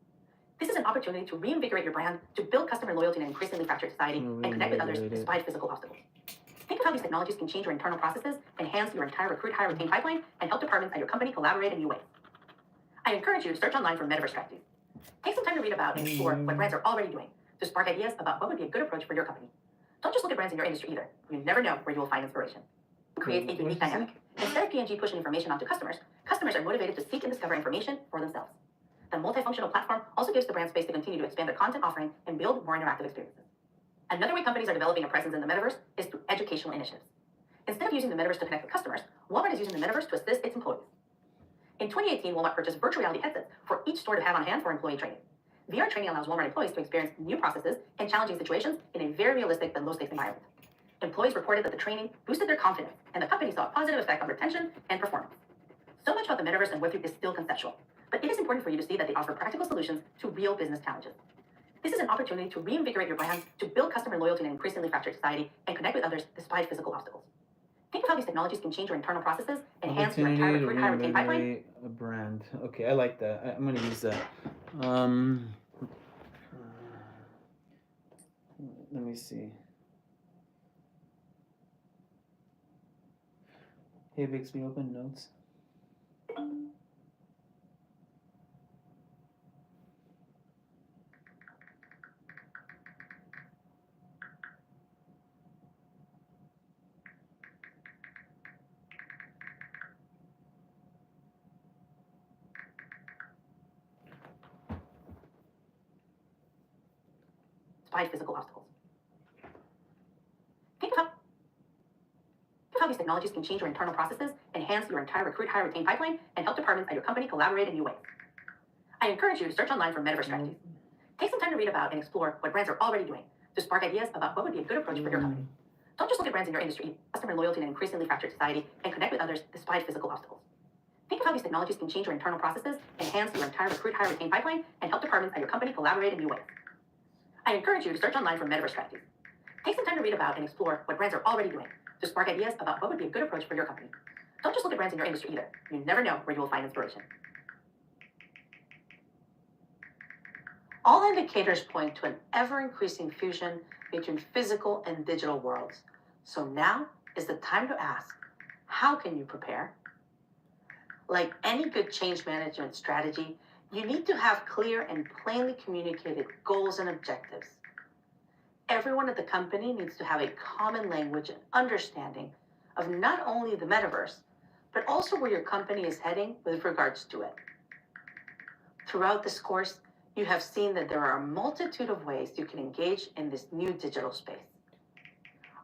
This is an opportunity to reinvigorate your brand, to build customer loyalty in an increasingly fractured society, and connect with others Reinvigorate it. despite physical obstacles. Think of how these technologies can change your internal processes, enhance your entire recruit, hire, retain pipeline, and help departments at your company collaborate in new ways. I encourage you to search online for metaverse strategies. Take some time to read about and explore what brands are already doing to spark ideas about what would be a good approach for your company. Don't just look at brands in your industry either. You never know where you will find inspiration. It creates a unique dynamic. Instead of P&G pushing information onto customers, customers are motivated to seek and discover information for themselves. The multifunctional platform also gives the brand space to continue to expand their content offering and build more interactive experiences. Another way companies are developing a presence in the metaverse is through educational initiatives. Instead of using the metaverse to connect with customers, Walmart is using the metaverse to assist its employees. In 2018, Walmart purchased virtual reality headsets for each store to have on hand for employee training. VR training allows Walmart employees to experience new processes and challenging situations in a very realistic and low-stakes environment. Employees reported that the training boosted their confidence, and the company saw a positive effect on retention and performance. So much about the metaverse and Web3 is still conceptual, but it is important for you to see that they offer practical solutions to real business challenges. This is an opportunity to reinvigorate your brand, to build customer loyalty in an increasingly fractured society, and connect with others despite physical obstacles. Think of how these technologies can change your internal processes, enhance your entire Opportunity to recruit, hire, retain pipeline. reinvigorate a brand. Okay, I like that. I'm gonna use that. Let me see. Hey, Bixby, open notes. despite physical obstacles. Think of how these technologies can change your internal processes, enhance your entire recruit, hire, retain pipeline, and help departments at your company collaborate in new ways. I encourage you to search online for metaverse strategies. Take some time to read about and explore what brands are already doing to spark ideas about what would be a good approach for your company. Don't just look at brands in your industry, customer loyalty in an increasingly fractured society, and connect with others despite physical obstacles. Think of how these technologies can change your internal processes, enhance your entire recruit, hire, retain pipeline, and help departments at your company collaborate in new ways. I encourage you to search online for metaverse strategies. Take some time to read about and explore what brands are already doing to spark ideas about what would be a good approach for your company. Don't just look at brands in your industry either. You never know where you will find inspiration. All indicators point to an ever-increasing fusion between physical and digital worlds. So now is the time to ask, how can you prepare? Like any good change management strategy, you need to have clear and plainly communicated goals and objectives. Everyone at the company needs to have a common language and understanding of not only the metaverse, but also where your company is heading with regards to it. Throughout this course, you have seen that there are a multitude of ways you can engage in this new digital space.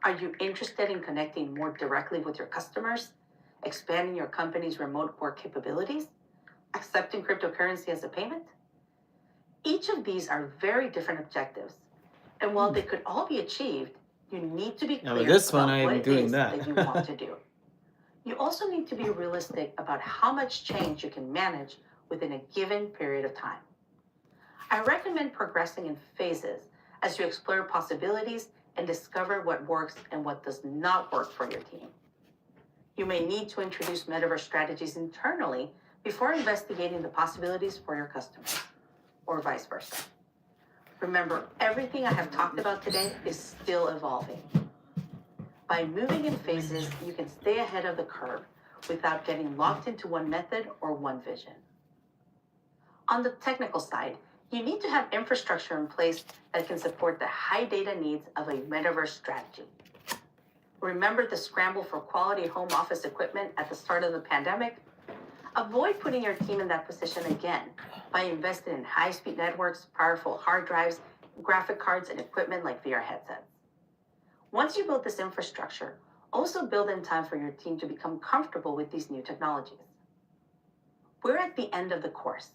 Are you interested in connecting more directly with your customers, expanding your company's remote work capabilities, accepting cryptocurrency as a payment? Each of these are very different objectives. And while they could all be achieved, you need to be clear with this one, about I am what it doing is that. you want to do. You also need to be realistic about how much change you can manage within a given period of time. I recommend progressing in phases as you explore possibilities and discover what works and what does not work for your team. You may need to introduce metaverse strategies internally before investigating the possibilities for your customers, or vice versa. Remember, everything I have talked about today is still evolving. By moving in phases, you can stay ahead of the curve without getting locked into one method or one vision. On the technical side, you need to have infrastructure in place that can support the high data needs of a metaverse strategy. Remember the scramble for quality home office equipment at the start of the pandemic? Avoid putting your team in that position again by investing in high-speed networks, powerful hard drives, graphic cards, and equipment like VR headsets. Once you build this infrastructure, also build in time for your team to become comfortable with these new technologies. We're at the end of the course.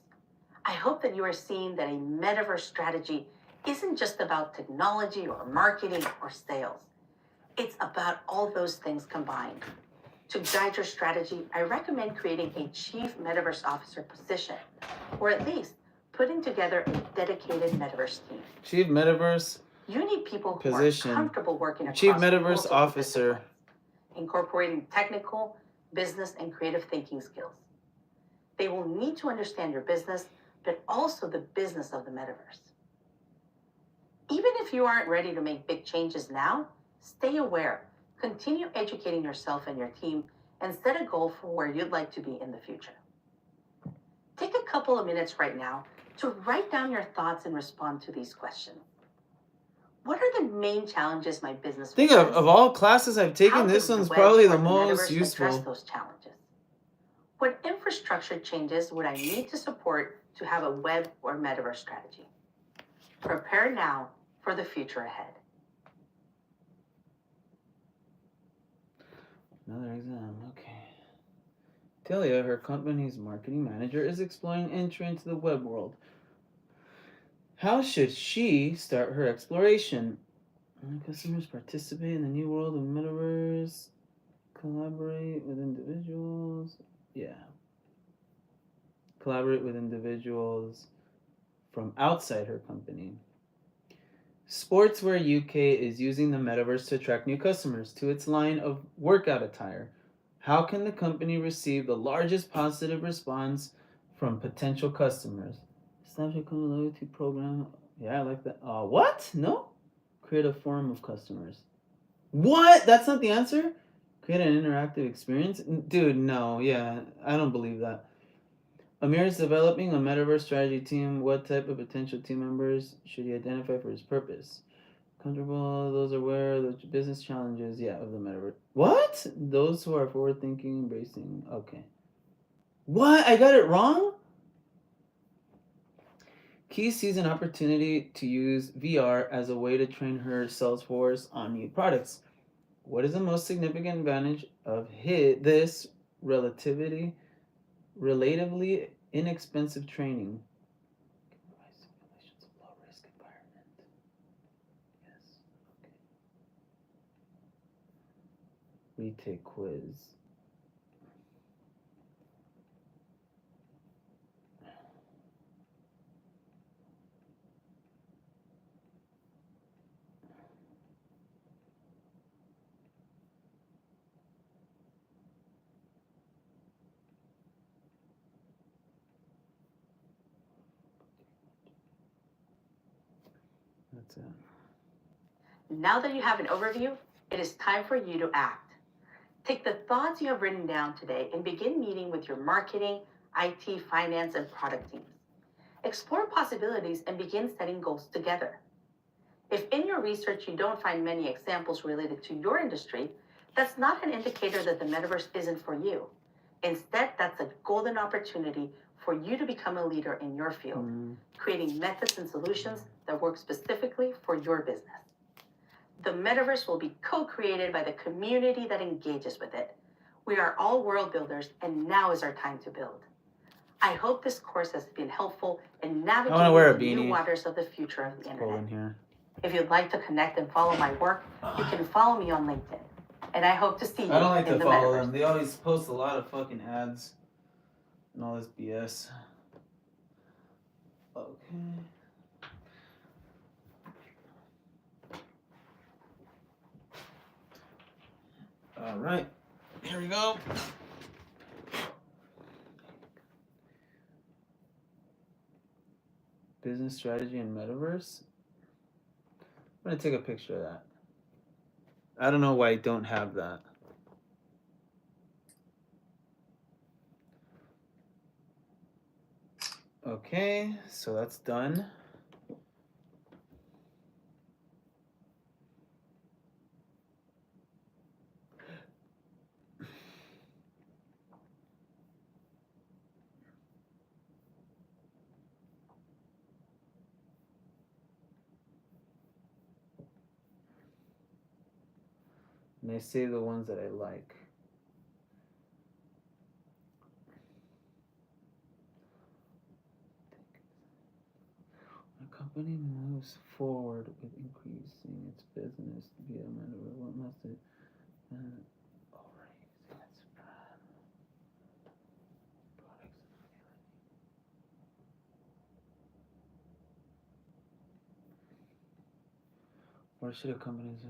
I hope that you are seeing that a metaverse strategy isn't just about technology or marketing or sales. It's about all those things combined. To guide your strategy, I recommend creating a Chief Metaverse Officer position, or at least putting together a dedicated metaverse team. Chief Metaverse You need people who position. are comfortable working across Chief all Metaverse sorts of Officer. disciplines, incorporating technical, business, and creative thinking skills. They will need to understand your business, but also the business of the metaverse. Even if you aren't ready to make big changes now, stay aware, continue educating yourself and your team, and set a goal for where you'd like to be in the future. Take a couple of minutes right now to write down your thoughts and respond to these questions. What are the main challenges my business Think faces? of all classes I've taken, How this could one's web probably or the metaverse most address useful. those challenges? What infrastructure changes would I need to support to have a web or metaverse strategy? Prepare now for the future ahead. Another exam, okay. Telia, her company's marketing manager, is exploring entry into the web world. How should she start her exploration? Customers participate in the new world of metaverse, collaborate with individuals. Yeah. Collaborate with individuals from outside her company. Sportswear UK is using the metaverse to attract new customers to its line of workout attire. How can the company receive the largest positive response from potential customers? Establish a loyalty program. Yeah, I like that. What? No? Create a forum of customers. What? That's not the answer? Create an interactive experience? Dude, no. Yeah, I don't believe that. Amir is developing a metaverse strategy team. What type of potential team members should he identify for his purpose? Comfortable, those aware of the business challenges, of the metaverse. What? Those who are forward-thinking, embracing. Okay. What? I got it wrong? Key sees an opportunity to use VR as a way to train her sales force on new products. What is the most significant advantage of this relatively inexpensive training? Simulations of low risk environment. Yes. Okay. Retake quiz. That's it. Now that you have an overview, it is time for you to act. Take the thoughts you have written down today and begin meeting with your marketing, IT, finance, and product teams. Explore possibilities and begin setting goals together. If in your research you don't find many examples related to your industry, that's not an indicator that the metaverse isn't for you. Instead, that's a golden opportunity for you to become a leader in your field, creating methods and solutions that work specifically for your business. The metaverse will be co-created by the community that engages with it. We are all world builders, and now is our time to build. I hope this course has been helpful in navigating the new waters of the future of the internet. Here. If you'd like to connect and follow my work, you can follow me on LinkedIn. And I hope to see you I don't like in to the follow metaverse. them. They always post a lot of fucking ads and all this BS. Okay. All right. Here we go. Business strategy and metaverse. I'm gonna take a picture of that. I don't know why I don't have that. Okay, so that's done. And I save the ones that I like. A company moves forward with increasing its business via metaverse. What must it? Or should a company's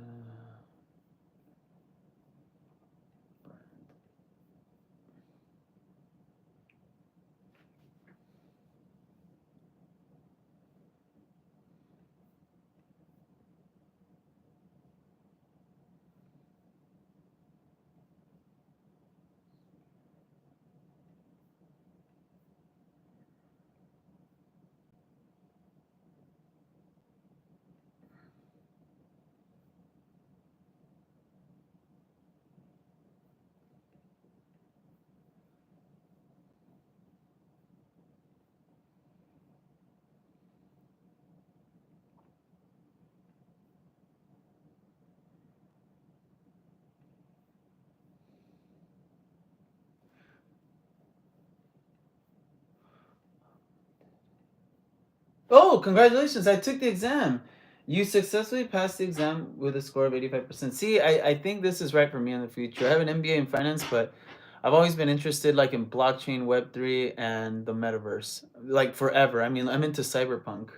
Oh, congratulations! I took the exam. You successfully passed the exam with a score of 85%. See, I think this is right for me in the future. I have an MBA in finance, but I've always been interested like in blockchain, Web3, and the metaverse. Like forever. I mean, I'm into cyberpunk.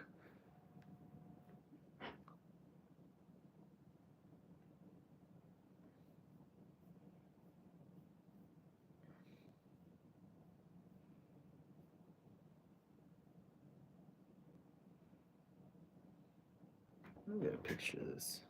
Let me get a picture of this.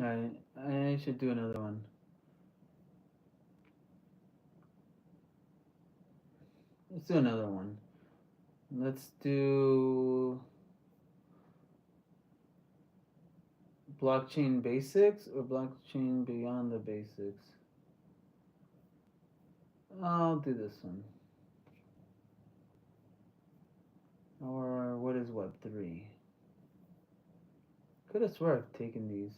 I should do another one. Let's do another one. Let's do blockchain basics or blockchain beyond the basics. I'll do this one. Or what is Web3? Could have sworn I've taken these.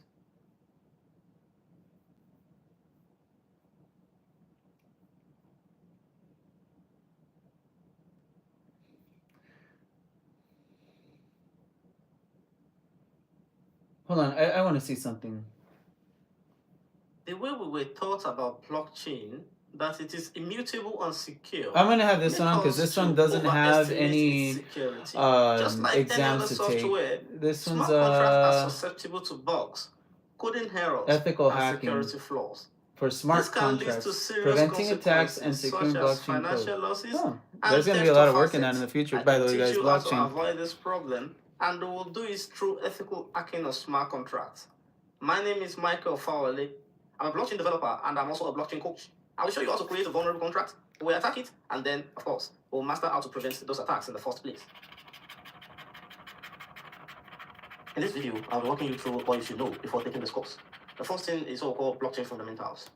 Hold on, I want to see something. The way we were taught about blockchain, that it is immutable and secure. I'm gonna have this one because this one doesn't have any Just like exams to software, take. This smart one's contracts are susceptible to bugs, coding errors, ethical and hacking security flaws. for smart This can lead to contracts, serious preventing attacks and consequences, securing such as blockchain financial code. losses Oh, and there's gonna be a theft lot of of work in that in assets. the future. I By the can way, guys, teach you how to blockchain. avoid this problem, and we will do it through ethical hacking of smart contracts. My name is Michael Fawale. I'm a blockchain developer, and I'm also a blockchain coach. I will show you how to create a vulnerable contract. We'll attack it, and then, of course, we'll master how to prevent those attacks in the first place. In this video, I'll be walking you through what you should know before taking this course. The first thing is so-called blockchain fundamentals.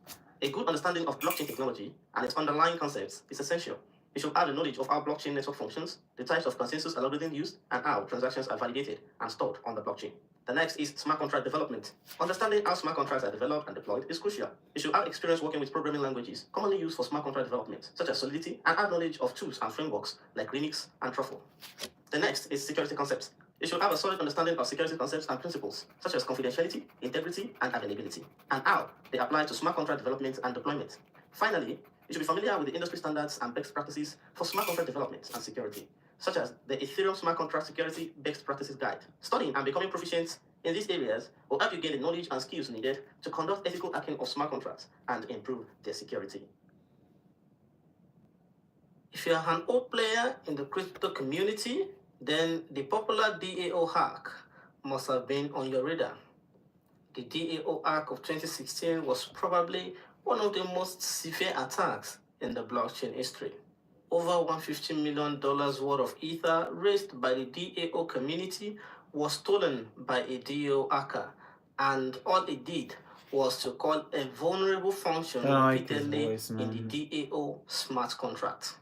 A good understanding of blockchain technology and its underlying concepts is essential. You should have the knowledge of how blockchain network functions, the types of consensus algorithms used, and how transactions are validated and stored on the blockchain. The next is smart contract development. Understanding how smart contracts are developed and deployed is crucial. You should have experience working with programming languages commonly used for smart contract development, such as Solidity, and have knowledge of tools and frameworks like Linux and Truffle. The next is security concepts. You should have a solid understanding of security concepts and principles, such as confidentiality, integrity, and availability, and how they apply to smart contract development and deployment. Finally, you should be familiar with the industry standards and best practices for smart contract development and security, such as the Ethereum Smart Contract Security Best Practices Guide. Studying and becoming proficient in these areas will help you gain the knowledge and skills needed to conduct ethical hacking of smart contracts and improve their security. If you are an old player in the crypto community, then the popular DAO hack must have been on your radar. The DAO hack of 2016 was probably one of the most severe attacks in the blockchain history. Over $150 million worth of Ether raised by the DAO community was stolen by a DAO hacker, and all it did was to call a vulnerable function repeatedly in the DAO smart contract.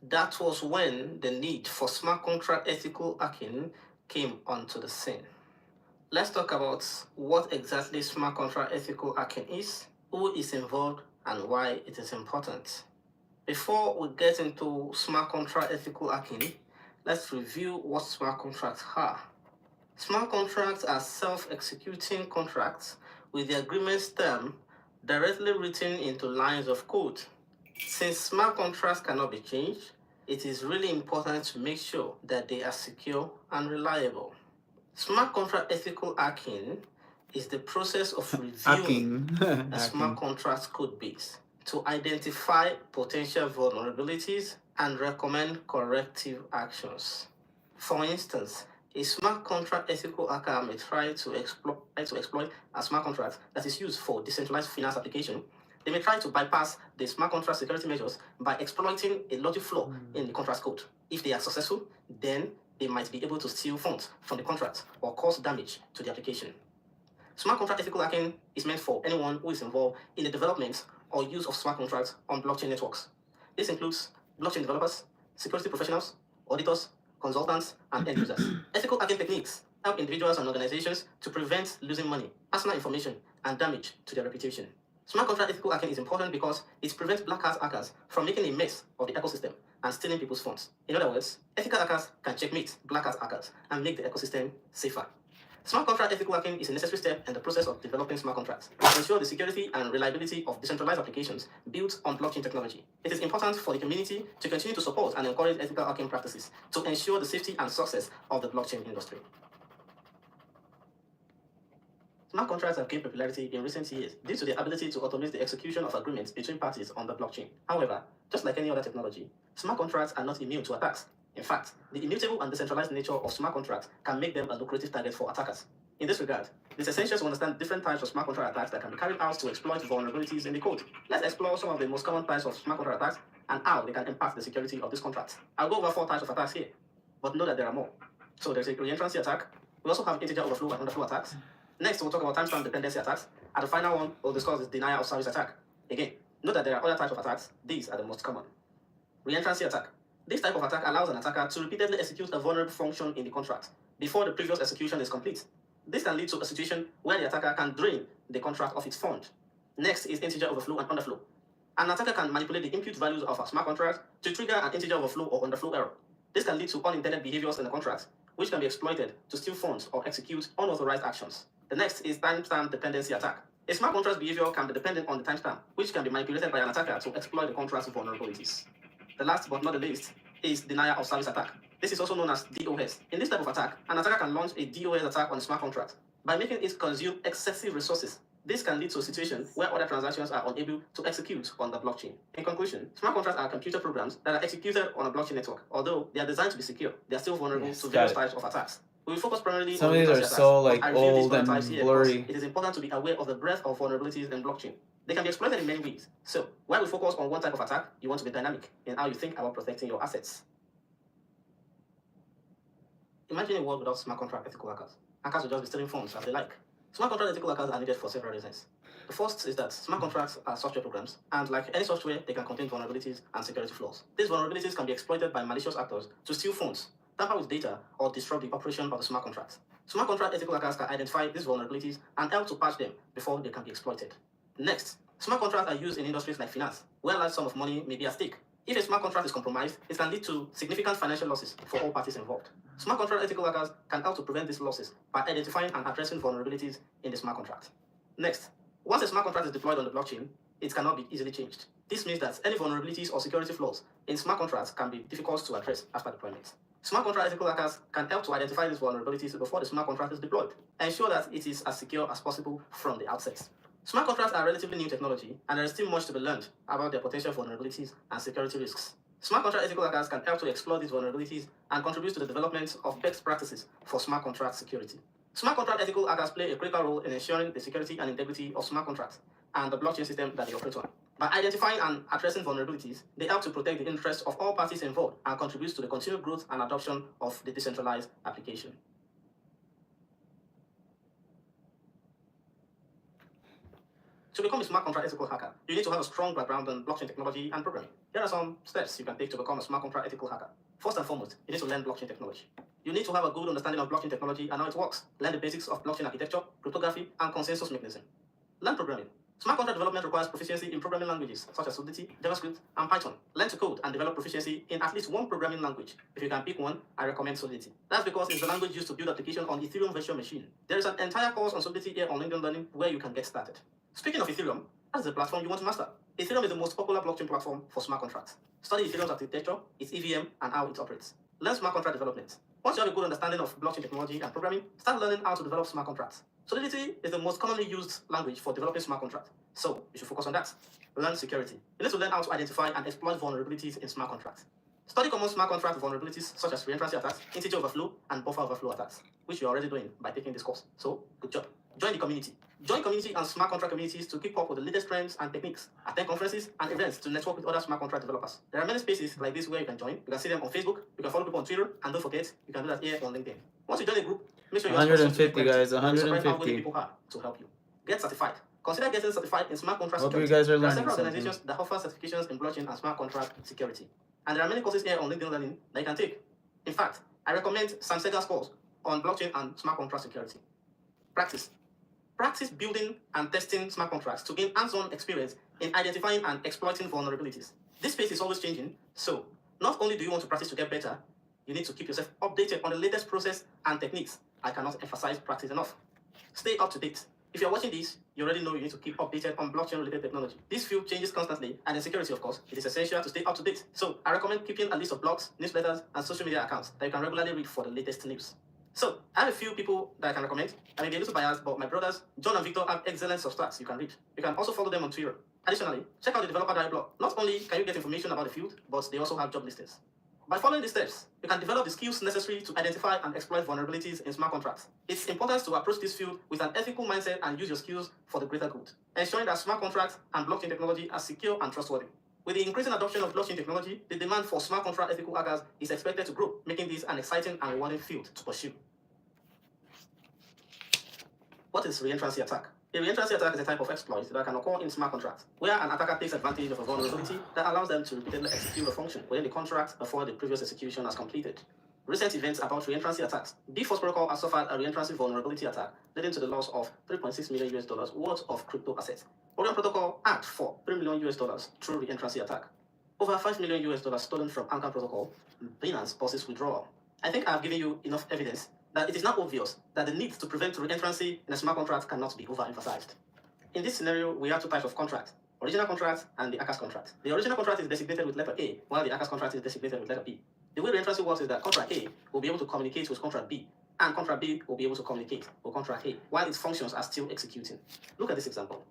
That was when the need for smart contract ethical hacking came onto the scene. Let's talk about what exactly smart contract ethical hacking is, who is involved, and why it is important. Before we get into smart contract ethical hacking, let's review what smart contracts are. Smart contracts are self-executing contracts with the agreement's term directly written into lines of code. Since smart contracts cannot be changed, it is really important to make sure that they are secure and reliable. Smart contract ethical hacking is the process of reviewing a smart contract code base to identify potential vulnerabilities and recommend corrective actions. For instance, a smart contract ethical hacker may try to exploit a smart contract that is used for decentralized finance application. They may try to bypass the smart contract security measures by exploiting a logic flaw in the contract code. If they are successful, then they might be able to steal funds from the contract or cause damage to the application. Smart contract ethical hacking is meant for anyone who is involved in the development or use of smart contracts on blockchain networks. This includes blockchain developers, security professionals, auditors, consultants, and end users. Ethical hacking techniques help individuals and organizations to prevent losing money, personal information, and damage to their reputation. Smart contract ethical hacking is important because it prevents black hat hackers from making a mess of the ecosystem and stealing people's funds. In other words, ethical hackers can checkmate black hat hackers and make the ecosystem safer. Smart contract ethical hacking is a necessary step in the process of developing smart contracts to ensure the security and reliability of decentralized applications built on blockchain technology. It is important for the community to continue to support and encourage ethical hacking practices to ensure the safety and success of the blockchain industry. Smart contracts have gained popularity in recent years due to their ability to automate the execution of agreements between parties on the blockchain. However, just like any other technology, smart contracts are not immune to attacks. In fact, the immutable and decentralized nature of smart contracts can make them a lucrative target for attackers. In this regard, It's essential to understand different types of smart contract attacks that can be carried out to exploit vulnerabilities in the code. Let's explore some of the most common types of smart contract attacks and how they can impact the security of this contract. I'll go over 4 types of attacks here, but know that there are more. So there's a reentrancy attack. We also have integer overflow and underflow attacks. Next, we'll talk about timestamp dependency attacks. And the final one, we'll discuss is denial of service attack. Again, note that there are other types of attacks. These are the most common. Reentrancy attack. This type of attack allows an attacker to repeatedly execute a vulnerable function in the contract before the previous execution is complete. This can lead to a situation where the attacker can drain the contract of its fund. Next is integer overflow and underflow. An attacker can manipulate the input values of a smart contract to trigger an integer overflow or underflow error. This can lead to unintended behaviors in the contract, which can be exploited to steal funds or execute unauthorized actions. The next is timestamp dependency attack. A smart contract's behavior can be dependent on the timestamp, which can be manipulated by an attacker to exploit the contract's vulnerabilities. The last but not the least is denial of service attack. This is also known as DOS. In this type of attack, an attacker can launch a DOS attack on a smart contract by making it consume excessive resources. This can lead to a situation where other transactions are unable to execute on the blockchain. In conclusion, smart contracts are computer programs that are executed on a blockchain network. Although they are designed to be secure, they are still vulnerable to various types of attacks. We will focus primarily Some on of these are attacks. so I review these old other and types here blurry. because it is important to be aware of the breadth of vulnerabilities in blockchain. They can be exploited in many ways. So, while we focus on one type of attack, you want to be dynamic in how you think about protecting your assets. Imagine a world without smart contract ethical hackers. Hackers will just be stealing funds as they like. Smart contract ethical hackers are needed for several reasons. The first is that smart contracts are software programs, and like any software, they can contain vulnerabilities and security flaws. These vulnerabilities can be exploited by malicious actors to steal funds, tamper with data, or disrupt the operation of the smart contract. Smart contract ethical hackers can identify these vulnerabilities and help to patch them before they can be exploited. Next, smart contracts are used in industries like finance, where a large sum of money may be at stake. If a smart contract is compromised, it can lead to significant financial losses for all parties involved. Smart contract ethical hackers can help to prevent these losses by identifying and addressing vulnerabilities in the smart contract. Next, once a smart contract is deployed on the blockchain, it cannot be easily changed. This means that any vulnerabilities or security flaws in smart contracts can be difficult to address after deployment. Smart contract ethical hackers can help to identify these vulnerabilities before the smart contract is deployed, ensure that it is as secure as possible from the outset. Smart contracts are relatively new technology, and there is still much to be learned about their potential vulnerabilities and security risks. Smart contract ethical hackers can help to explore these vulnerabilities and contribute to the development of best practices for smart contract security. Smart contract ethical hackers play a critical role in ensuring the security and integrity of smart contracts and the blockchain system that they operate on. By identifying and addressing vulnerabilities, they help to protect the interests of all parties involved and contribute to the continued growth and adoption of the decentralized application. To become a smart contract ethical hacker, you need to have a strong background in blockchain technology and programming. Here are some steps you can take to become a smart contract ethical hacker. First and foremost, you need to learn blockchain technology. You need to have a good understanding of blockchain technology and how it works. Learn the basics of blockchain architecture, cryptography, and consensus mechanism. Learn programming. Smart contract development requires proficiency in programming languages such as Solidity, JavaScript, and Python. Learn to code and develop proficiency in at least one programming language. If you can pick one, I recommend Solidity. That's because it's the language used to build applications on Ethereum virtual machine. There is an entire course on Solidity here on LinkedIn Learning where you can get started. Speaking of Ethereum, that is the platform you want to master. Ethereum is the most popular blockchain platform for smart contracts. Study Ethereum's architecture, its EVM, and how it operates. Learn smart contract development. Once you have a good understanding of blockchain technology and programming, start learning how to develop smart contracts. Solidity is the most commonly used language for developing smart contracts, so you should focus on that. Learn security. You need to learn how to identify and exploit vulnerabilities in smart contracts. Study common smart contract vulnerabilities such as reentrancy attacks, integer overflow, and buffer overflow attacks, which you're already doing by taking this course. So, good job. Join the community. Join community and smart contract communities to keep up with the latest trends and techniques. Attend conferences and events to network with other smart contract developers. There are many spaces like this where you can join. You can see them on Facebook. You can follow people on Twitter. And don't forget, you can do that here on LinkedIn. Once you join the group, make sure you ask 150 guys, how many 150. people are to help you. Get certified. Consider getting certified in smart contract Hope you security. guys are There are learning several something. organizations that offer certifications in blockchain and smart contract security. And there are many courses here on LinkedIn Learning that you can take. In fact, I recommend Sam Sega's course on blockchain and smart contract security. Practice. Practice building and testing smart contracts to gain hands-on experience in identifying and exploiting vulnerabilities. This space is always changing, so not only do you want to practice to get better, you need to keep yourself updated on the latest process and techniques. I cannot emphasize practice enough. Stay up to date. If you're watching this, you already know you need to keep updated on blockchain-related technology. This field changes constantly, and in security, of course, it is essential to stay up to date. So I recommend keeping a list of blogs, newsletters, and social media accounts that you can regularly read for the latest news. So I have a few people that I can recommend. I may be a little biased, but my brothers, John and Victor, have excellent substacks you can read. You can also follow them on Twitter. Additionally, check out the Developer Diary blog. Not only can you get information about the field, but they also have job listings. By following these steps, you can develop the skills necessary to identify and exploit vulnerabilities in smart contracts. It's important to approach this field with an ethical mindset and use your skills for the greater good, ensuring that smart contracts and blockchain technology are secure and trustworthy. With the increasing adoption of blockchain technology, the demand for smart contract ethical hackers is expected to grow, making this an exciting and rewarding field to pursue. What is reentrancy attack? A reentrancy attack is a type of exploit that can occur in smart contracts, where an attacker takes advantage of a vulnerability that allows them to repeatedly execute a function within the contract before the previous execution has completed. Recent events about reentrancy attacks. Bforce Protocol has suffered a reentrancy vulnerability attack, leading to the loss of $3.6 million worth of crypto assets. Orion Protocol hacked for $3 million through reentrancy attack. Over $5 million stolen from Ankar Protocol. Binance pauses withdrawal. I think I have given you enough evidence that it is now obvious that the need to prevent reentrancy in a smart contract cannot be overemphasized. In this scenario, we have two types of contracts: original contract and the ACAS contract. The original contract is designated with letter A, while the ACAS contract is designated with letter B. The way reentrancy works is that contract A will be able to communicate with contract B, and contract B will be able to communicate with contract A, while its functions are still executing. Look at this example.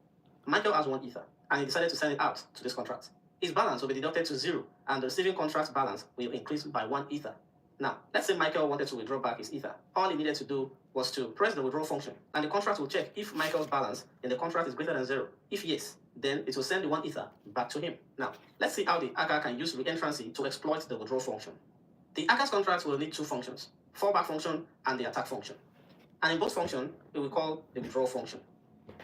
Michael has 1 Ether, and he decided to send it out to this contract. His balance will be deducted to 0, and the receiving contract balance will increase by 1 Ether. Now, let's say Michael wanted to withdraw back his Ether. All he needed to do was to press the withdrawal function, and the contract will check if Michael's balance in the contract is greater than 0. If yes, then it will send the 1 Ether back to him. Now, let's see how the hacker can use reentrancy to exploit the withdrawal function. The hacker's contract will need 2 functions: fallback function and the attack function. And in both functions, it will call the withdrawal function.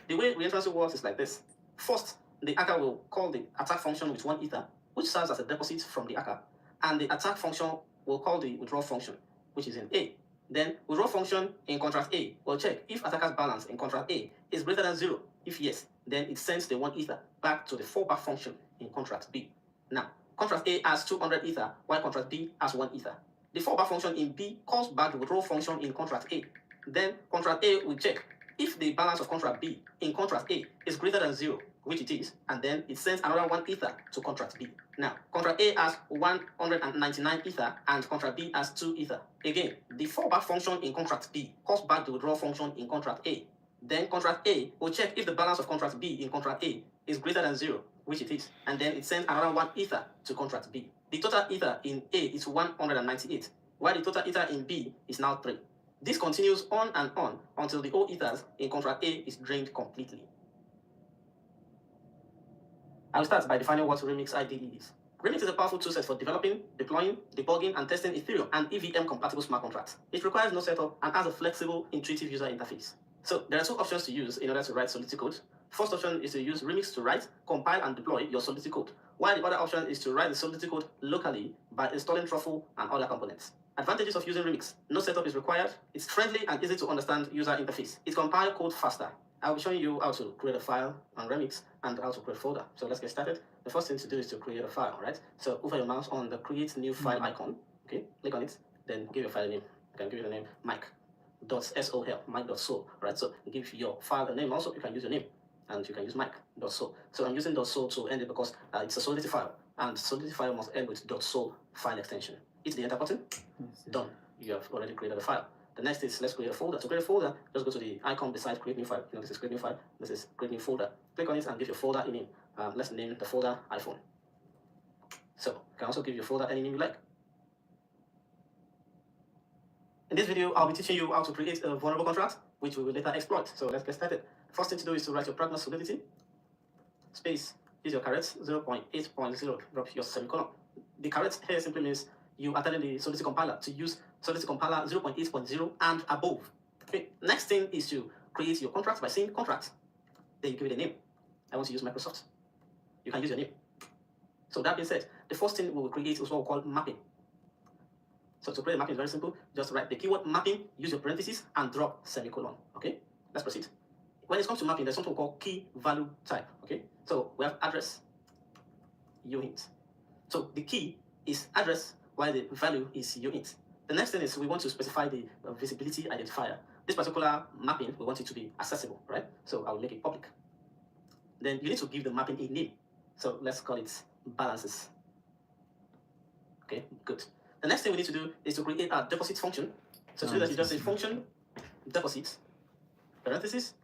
The way reentrancy works is like this. First, the hacker will call the attack function with 1 Ether, which serves as a deposit from the hacker, and the attack function will call the withdrawal function, which is in A. Then, withdrawal function in contract A will check if attacker's balance in contract A is greater than 0. If yes, then it sends the 1 Ether back to the fallback function in contract B. Now, contract A has 200 Ether, while contract B has 1 Ether. The fallback function in B calls back the withdrawal function in contract A. Then, contract A will check if the balance of contract B in contract A is greater than 0, which it is, and then it sends another 1 Ether to contract B. Now, contract A has 199 Ether and contract B has 2 Ether. Again, the fallback function in contract B calls back the withdrawal function in contract A. Then contract A will check if the balance of contract B in contract A is greater than 0, which it is, and then it sends another 1 Ether to contract B. The total Ether in A is 198, while the total Ether in B is now 3. This continues on and on until the all Ethers in contract A is drained completely. I will start by defining what Remix IDE is. Remix is a powerful toolset for developing, deploying, debugging, and testing Ethereum and EVM-compatible smart contracts. It requires no setup and has a flexible, intuitive user interface. So there are 2 options to use in order to write Solidity code. First option is to use Remix to write, compile, and deploy your Solidity code, while the other option is to write the Solidity code locally by installing Truffle and other components. Advantages of using Remix: no setup is required. It's friendly and easy to understand user interface. It compiles code faster. I'll be showing you how to create a file on Remix and how to create a folder. So let's get started. The first thing to do is to create a file, right? So over your mouse on the create new file icon, okay? Click on it, then give your file a name. You can give it the name Mike.sol, Mike.sol, right? So give your file a name. Also, you can use your name, and you can use Mike.sol. So I'm using .sol to end it because it's a Solidity file, and Solidity file must end with .sol file extension. Hit the enter button. Done. You have already created a file. The next is let's create a folder. To create a folder, just go to the icon beside create new file. This is create new file. This is create new folder. Click on it and give your folder a name. Let's name the folder iPhone. So you can also give your folder any name you like. In this video, I'll be teaching you how to create a vulnerable contract, which we will later exploit. So let's get started. First thing to do is to write your pragma solidity. Space, use your caret 0.8.0, drop your semicolon. The caret here simply means you are telling the Solidity compiler to use Solidity compiler 0.8.0 and above. Okay. Next thing is to create your contract by saying contract. Then you give it a name. I want to use Microsoft. You can use your name. So that being said, the first thing we will create is what we call mapping. So to create a mapping is very simple. Just write the keyword mapping, use your parentheses, and drop semicolon. Okay, let's proceed. When it comes to mapping, there's something called key value type. Okay, so we have address, uint. So the key is address, while the value is uint. The next thing is we want to specify the visibility identifier. This particular mapping, we want it to be accessible, right? So I will make it public. Then you need to give the mapping a name. So let's call it balances. Okay, good. The next thing we need to do is to create a deposit function. So to do that, you just say function deposit, parentheses,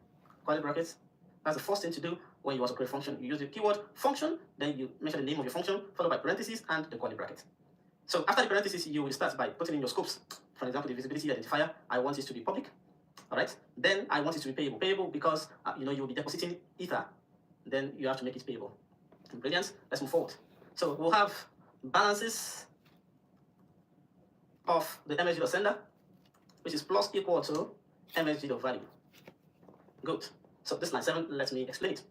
curly brackets. That's the first thing to do when you want to create a function. You use the keyword function, then you mention the name of your function, followed by parentheses and the curly bracket. So after the parentheses, you will start by putting in your scopes. For example, the visibility identifier, I want it to be public. All right. Then I want it to be payable. Payable because you will be depositing Ether. Then you have to make it payable. Brilliant. Let's move forward. So we'll have balances of the MSG sender, which is plus equal to MSG value. Good. So this line 7, let me explain it.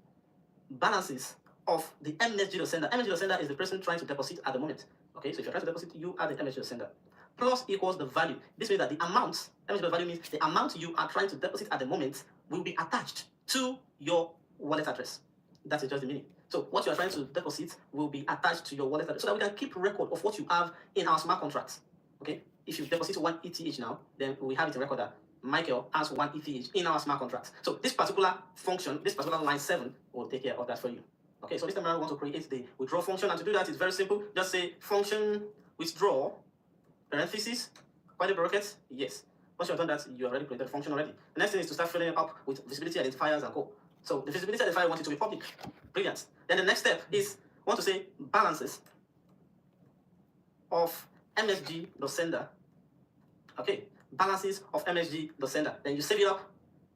Balances of the MSG sender. MSG sender is the person trying to deposit at the moment. Okay, so if you're trying to deposit, you are the MSG sender. Plus equals the value. This means that the amount, MSG value means the amount you are trying to deposit at the moment will be attached to your wallet address. That is just the meaning. So what you are trying to deposit will be attached to your wallet address so that we can keep record of what you have in our smart contracts. Okay, if you deposit 1 ETH now, then we have it in record that Michael has 1 ETH in our smart contracts. So this particular function, this particular line 7 will take care of that for you. Okay, so this time around we want to create the withdraw function, and to do that it's very simple. Just say function withdraw, parentheses, quite a bracket, yes. Once you have done that, you have already created the function already. The next thing is to start filling it up with visibility identifiers and co. So the visibility identifier, I want it to be public. Brilliant. Then the next step is, I want to say balances of MSG.sender. Okay, balances of MSG.sender. Then you save it up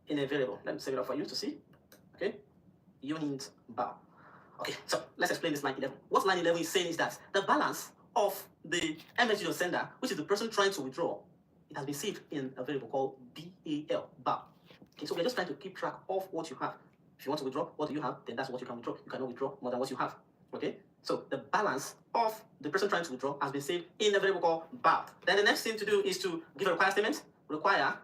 in a variable. Let me save it up for you to see. Okay, unit bar. Okay, so let's explain this line 11. What line 11 is saying is that the balance of the MSG.sender, which is the person trying to withdraw, it has been saved in a variable called BAL, bar. Okay, so we're just trying to keep track of what you have. If you want to withdraw, what do you have? Then that's what you can withdraw. You cannot withdraw more than what you have. Okay, so the balance of the person trying to withdraw has been saved in a variable called bar. Then the next thing to do is to give a require statement. Require.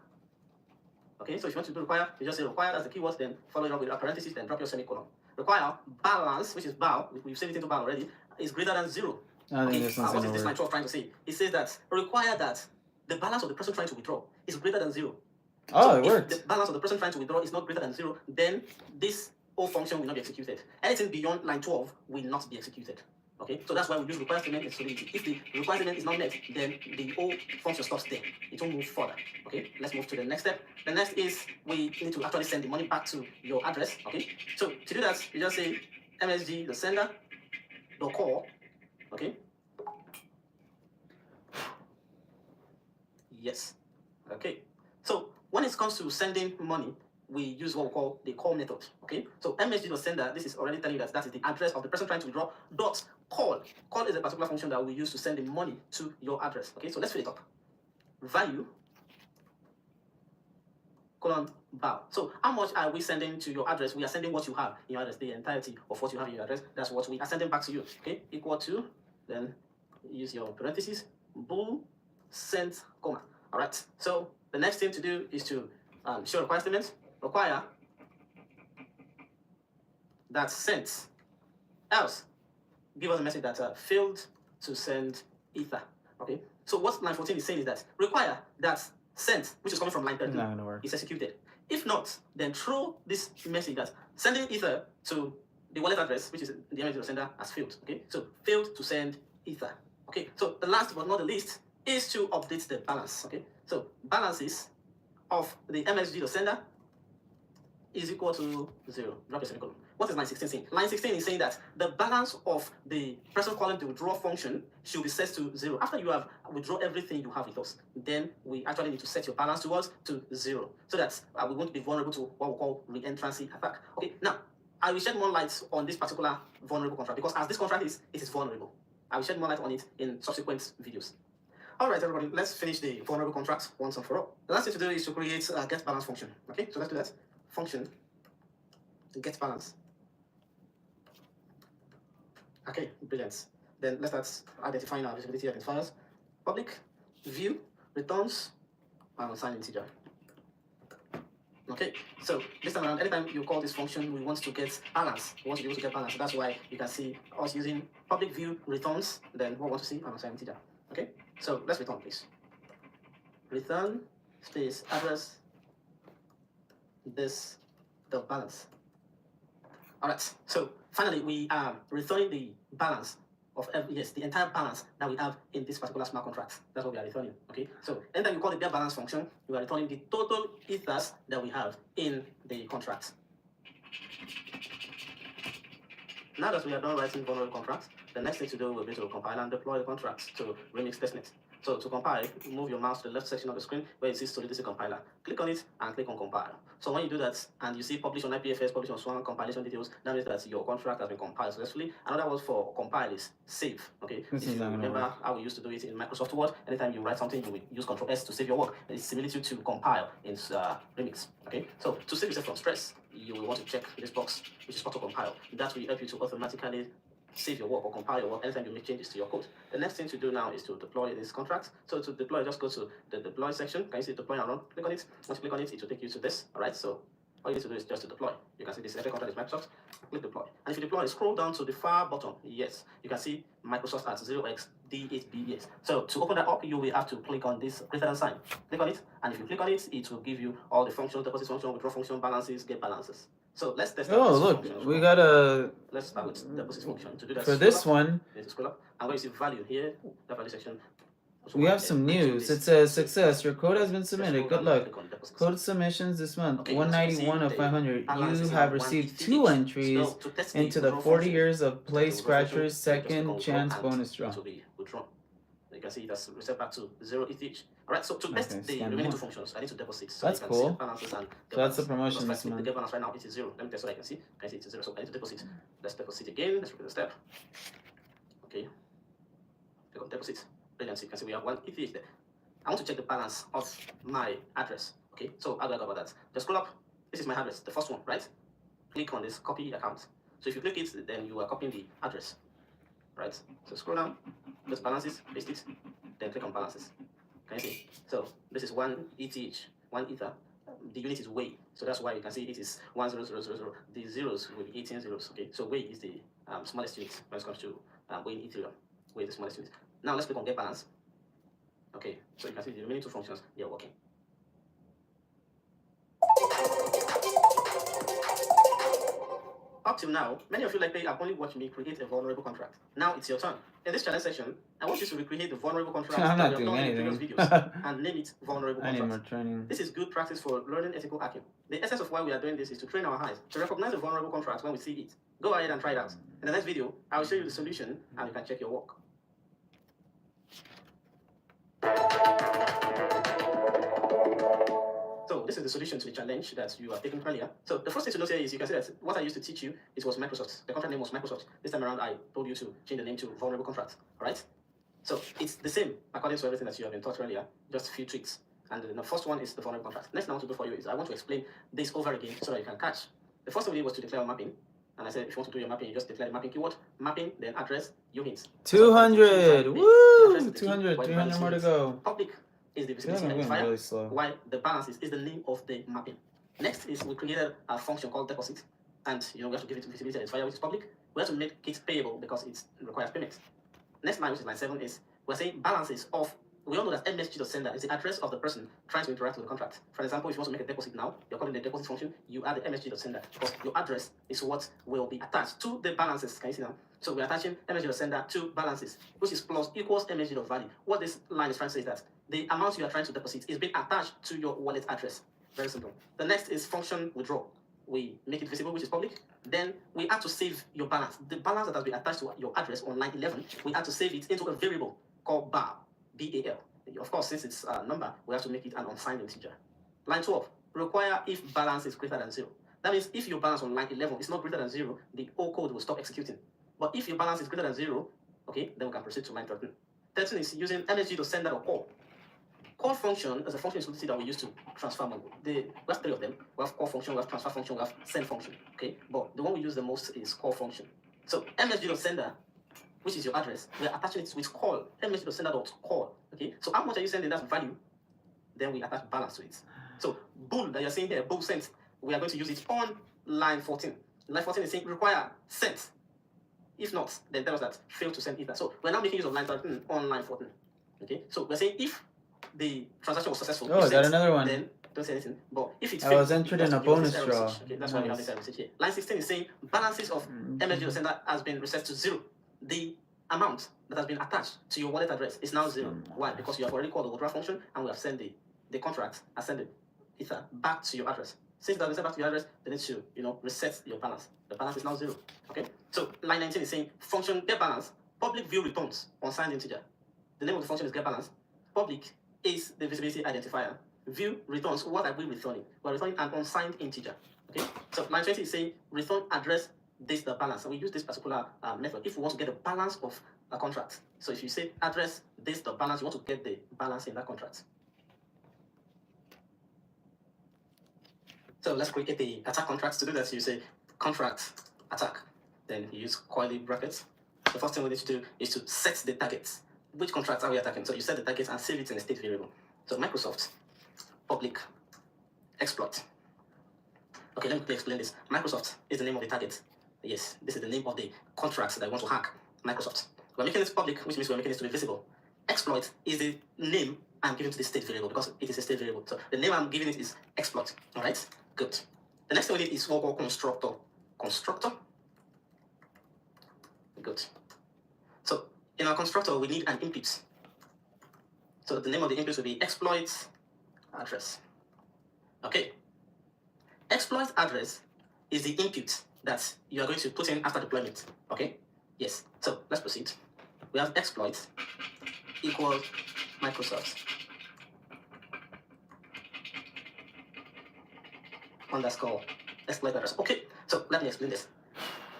Okay, so if you want to do require, you just say require as the keyword, then follow it up with a parenthesis, then drop your semicolon. Require balance, which is bar, we've saved it into bar already, is greater than 0. Okay, what is this line 12 trying to say? It says that require that the balance of the person trying to withdraw is greater than 0. Oh, so it worked. If the balance of the person trying to withdraw is not greater than 0, then this whole function will not be executed. Anything beyond line 12 will not be executed. Okay, so that's why we use require statement in Solidity. If the require statement is not met, then the whole function stops there. It won't move further. Okay, let's move to the next step. The next is we need to actually send the money back to your address. Okay, so to do that, you just say MSG the sender the call. Okay. Yes. Okay. So when it comes to sending money, we use what we call the call method. Okay. So MSG.sender, this is already telling you that is the address of the person trying to withdraw. Dot call. Call is a particular function that we use to send the money to your address. Okay. So let's fill it up. Value colon bar. So how much are we sending to your address? We are sending what you have in your address, the entirety of what you have in your address. That's what we are sending back to you. Okay. Equal to, then use your parentheses, bool sent comma. All right. So the next thing to do is to show require statement. Require that sent, else give us a message that failed to send ether. Okay. So what line 14 is saying is that require that sent, which is coming from line 13, is executed. If not, then throw this message that sending ether to the wallet address, which is the MSG sender, has failed. Okay. So failed to send ether. Okay. So the last but not the least is to update the balance. Okay. So balances of the MSG sender is equal to 0. Drop your semicolon. What is line 16 saying? Line 16 is saying that the balance of the person calling the withdraw function should be set to 0. After you have withdraw everything you have with us, then we actually need to set your balance towards to 0 so that we won't be vulnerable to what we call re-entrancy attack. Okay, now I will shed more light on this particular vulnerable contract because as this contract is, it is vulnerable. I will shed more light on it in subsequent videos. All right, everybody, let's finish the vulnerable contracts once and for all. The last thing to do is to create a get balance function. Okay, so let's do that. Function get balance. Okay, brilliant. Then let's start identifying our visibility identifiers. Public, view, returns, and unsigned integer. Okay, so this time around, anytime you call this function, we want to get balance. We want to be able to get balance. So that's why you can see us using public view returns, then what we want to see an unsigned integer. Okay, so let's return, please. Return space address this the balance. All right, so finally we are returning the balance of the entire balance that we have in this particular smart contract. That's what we are returning. Okay, so anytime you call the get balance function, you are returning the total ethers that we have in the contract. now that we are done writing vulnerable contracts, the next thing to do will be to compile and deploy the contracts to Remix testnet. So to compile, move your mouse to the left section of the screen where it says Solidity compiler. Click on it and click on compile. So when you do that and you see publish on IPFS, publish on Swan, compilation details, that means that your contract has been compiled successfully. Another word for compile is save. Okay. This if is you not gonna remember work. how we used to do it in Microsoft Word, anytime you write something, you will use Control S to save your work. It's similitude to compile in Remix. Okay. So to save yourself from stress, you will want to check this box, which is auto compile. That will help you to automatically save your work or compile your work anytime you make changes to your code. The next thing to do now is to deploy this contract. So to deploy, just go to the deploy section. Can you see deploy and run? Click on it. Once you click on it, it will take you to this. All right. So all you need to do is just to deploy. You can see this every contract is Microsoft. Click deploy. And if you deploy, scroll down to the far bottom. Yes, you can see Microsoft at 0xD8BES. So to open that up, you will have to click on this greater than sign. Click on it, and if you click on it, it will give you all the functions: deposit function, withdraw function, balances, get balances. So let's test out Oh, this look, function. we got a Let's start with deposit function. To do that, for scroll this up. one. You need to scroll up, and where you see value here, that value section. We have some news. It says success. Your code has been submitted. Good luck. Code submissions this month. Okay, 191 of 500. You have received 2 entries into the 40 years of Play Scratchers second chance bonus draw. To be withdrawn. You can see that's reset back to 0 ETH. Alright, so to test Okay, the scan remaining more. 2 functions, I need to deposit. So That's you can see cool. the balances and So that's the balance. promotion Because this the month. get balance right now it is 0. Let me test what I can see. Can you see it's 0? So I need to deposit. Let's deposit again. Let's repeat the step. Okay. Click on deposit. Brilliant. So you can see we have 1 ETH there. I want to check the balance of my address. Okay, so how do I go about that? Just scroll up. This is my address, the first one, right? Click on this copy account. So if you click it, then you are copying the address, right? So scroll down, just balances, paste it, then click on balances. Can you see? So this is 1 ETH, 1 ether. The unit is way, so that's why you can see it is 10000. The zeros will be 18 zeros. Okay, so way is the smallest unit when it comes to weighing Ethereum. Way is the smallest unit. Now let's click on get balance. Okay, so you can see the remaining 2 functions, they are working. Up till now, many of you likely have only watched me create a vulnerable contract. Now it's your turn. In this challenge section, I want you to recreate the vulnerable contract I'm not that we have doing done in previous anything. videos and name it vulnerable I need contract. more training. This is good practice for learning ethical hacking. The essence of why we are doing this is to train our eyes to recognize a vulnerable contract when we see it. Go ahead and try it out. In the next video, I will show you the solution and you can check your work. So this is the solution to the challenge that you have taken earlier. So the first thing to note here is you can see that what I used to teach you, it was Microsoft. The contract name was Microsoft. This time around, I told you to change the name to vulnerable contract. All right? So it's the same according to everything that you have been taught earlier, just a few tweaks. And the first one is the vulnerable contract. Next thing I want to do for you is I want to explain this over again so that you can catch. The first thing we did was to declare a mapping. And I said, if you want to do your mapping, you just declare the mapping keyword, mapping, then address, UHINT. 200! The Woo! address is the key, 200, while the 300 balance more to is go. Public is the I feel like visibility I'm going identifier, really slow. while the balance is the name of the mapping. Next is we created a function called deposit. And we have to give it visibility identifier, which is public. We have to make it payable because it requires payment. Next line, which is line 7, is we're saying balances of. We all know that msg.sender is the address of the person trying to interact with the contract. For example, if you want to make a deposit now, you're calling the deposit function, you add the msg.sender because your address is what will be attached to the balances. Can you see now? So we're attaching msg.sender to balances, which is plus equals msg.value. What this line is trying to say is that the amount you are trying to deposit is being attached to your wallet address. Very simple. The next is function withdraw. We make it visible, which is public. Then we have to save your balance. The balance that has been attached to your address on line 11, we have to save it into a variable called bar. BAL. Of course, since it's a number, we have to make it an unsigned integer. Line 12, require if balance is greater than 0. That means if your balance on line 11 is not greater than 0, the O code will stop executing. But if your balance is greater than 0, okay, then we can proceed to line 13. 13 is using msg.sender or call. Call function is a function in Solidity that we use to transfer money. We have 3 of them. We have call function, we have transfer function, we have send function. Okay, but the one we use the most is call function. So msg.sender, which is your address, we are attaching it with call, msg.sender.call. Okay, so how much are you sending that value? Then we attach balance to it. So bool that you're seeing here, bool sent, we are going to use it on line 14. Line 14 is saying require sent. If not, then tell us that fail to send ether. So we're now making use of line 13 on line 14. Okay, so we're saying if the transaction was successful, Oh, I got another one. then don't say anything. But if it I failed, was entered you in have a to give us bonus this error draw. message. Okay, that's why we have this error message here. Line 16 is saying balances of msg.sender has been reset to 0. The amount that has been attached to your wallet address is now 0. Why? Because you have already called the withdraw function and we have sent the contract and sent the ether back to your address. Since it has been sent back to your address, they need to reset your balance. The balance is now 0. Okay. So line 19 is saying function get balance, public view returns unsigned integer. The name of the function is get balance. Public is the visibility identifier. View returns, what are we returning? We're returning an unsigned integer. Okay, so line 20 is saying return address this the balance. So we use this particular method if we want to get the balance of a contract. So if you say address this the balance, you want to get the balance in that contract. So let's create the attack contracts. To do that, you say contract attack. Then you use curly brackets. The first thing we need to do is to set the targets. Which contracts are we attacking? So you set the targets and save it in a state variable. So Microsoft public exploit. Okay, let me explain this. Microsoft is the name of the target. Yes, this is the name of the contracts that I want to hack. Microsoft. We're making this public, which means we're making this to be visible. Exploit is the name I'm giving to the state variable because it is a state variable. So the name I'm giving it is exploit. All right, good. The next thing we need is what we call constructor. Constructor. Good. So in our constructor, we need an input. So the name of the input will be exploit address. Okay. Exploit address is the input that you are going to put in after deployment. Okay. Yes. So let's proceed. We have exploit equals Microsoft underscore exploit address. Okay. So let me explain this.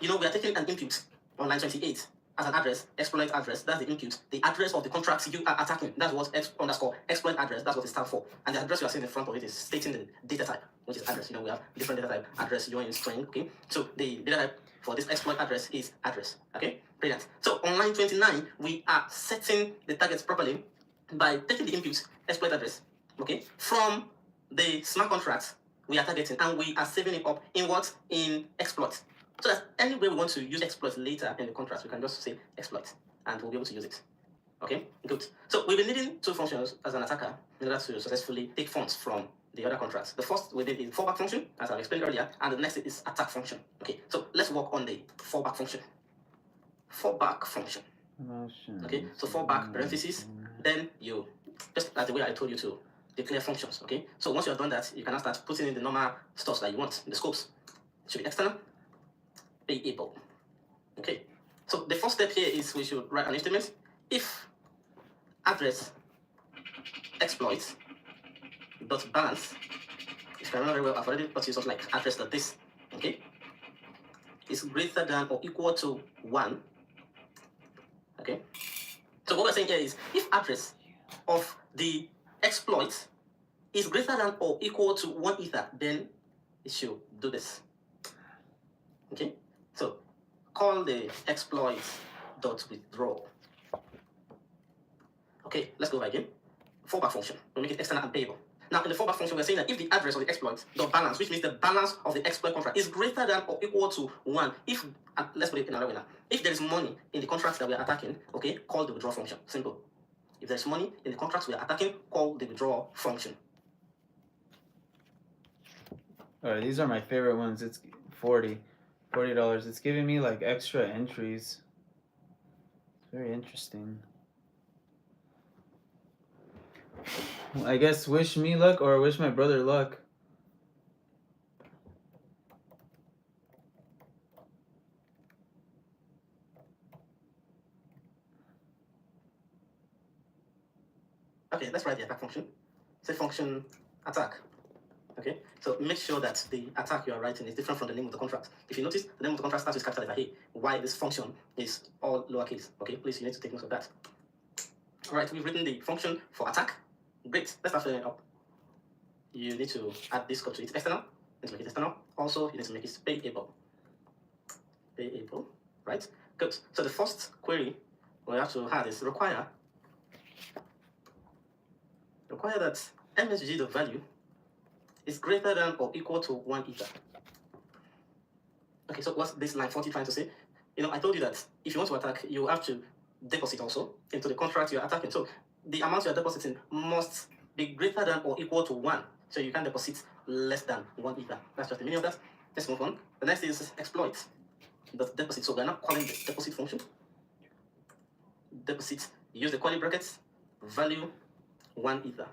You know, we are taking an input on line 28 as an address, exploit address, that's the input. The address of the contracts you are attacking, that's what underscore exploit address, that's what it stands for. And the address you are seeing in front of it is stating the data type, which is address. You know, we have different data type, address, join, string, okay? So the data type for this exploit address is address, okay? Brilliant. So on line 29, we are setting the targets properly by taking the input, exploit address, okay, from the smart contracts we are targeting, and we are saving it up in what? In exploit. So that any way we want to use exploit later in the contract, we can just say exploit, and we'll be able to use it. Okay, good. So we'll be needing two functions as an attacker in order to successfully take funds from the other contracts. The first we did is fallback function, as I explained earlier, and the next is attack function. Okay, so let's work on the fallback function. Fallback function. Okay, so fallback parentheses, then you, just like the way I told you to declare functions. Okay, so once you have done that, you can now start putting in the normal stuff that you want in the scopes. It should be external. Able. Okay, so the first step here is we should write an statement. If address exploit dot balance, if you can remember very well, I've already put you something like address dot this, okay, is greater than or equal to 1. Okay, so what we're saying here is if address of the exploit is greater than or equal to 1 ether, then it should do this. Okay. So call the exploit dot withdraw. Okay, let's go over again. Fallback function. We'll make it external and payable. Now in the fallback function, we're saying that if the address of the exploit dot balance, which means the balance of the exploit contract, is greater than or equal to 1, if let's put it another way now. If there is money in the contracts that we are attacking, okay, call the withdraw function. Simple. If there's money in the contracts we are attacking, call the withdraw function. All right, these are my favorite ones. It's $40. It's giving me like extra entries. It's very interesting. I guess wish me luck or wish my brother luck. Okay, let's write the attack function. Say function attack. Okay, so make sure that the attack you are writing is different from the name of the contract. If you notice, the name of the contract starts with capital letter A, while this function is all lowercase. Okay, please, you need to take note of that. All right, we've written the function for attack. Great, let's start filling it up. You need to add this code to it. External, you need to make it external. Also, you need to make it payable. Payable, right? Good. So the first query we have to add is require that MSG the value is greater than or equal to 1 ether. Okay, so what's this line 40 trying to say? You know, I told you that if you want to attack, you have to deposit also into the contract you're attacking. So the amount you're depositing must be greater than or equal to 1. So you can deposit less than 1 ether. That's just the meaning of that. Let's move on. The next is exploit. That's deposit. So we're not calling the deposit function. Deposit, use the curly brackets, value 1 ether.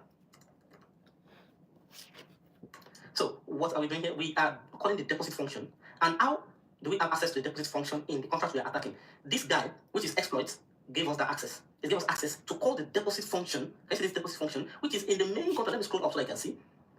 So what are we doing here? We are calling the deposit function. And how do we have access to the deposit function in the contract we are attacking? This guy, which is exploit, gave us that access. It gave us access to call the deposit function. Can you see this deposit function, which is in the main contract? Let me scroll up so I can see.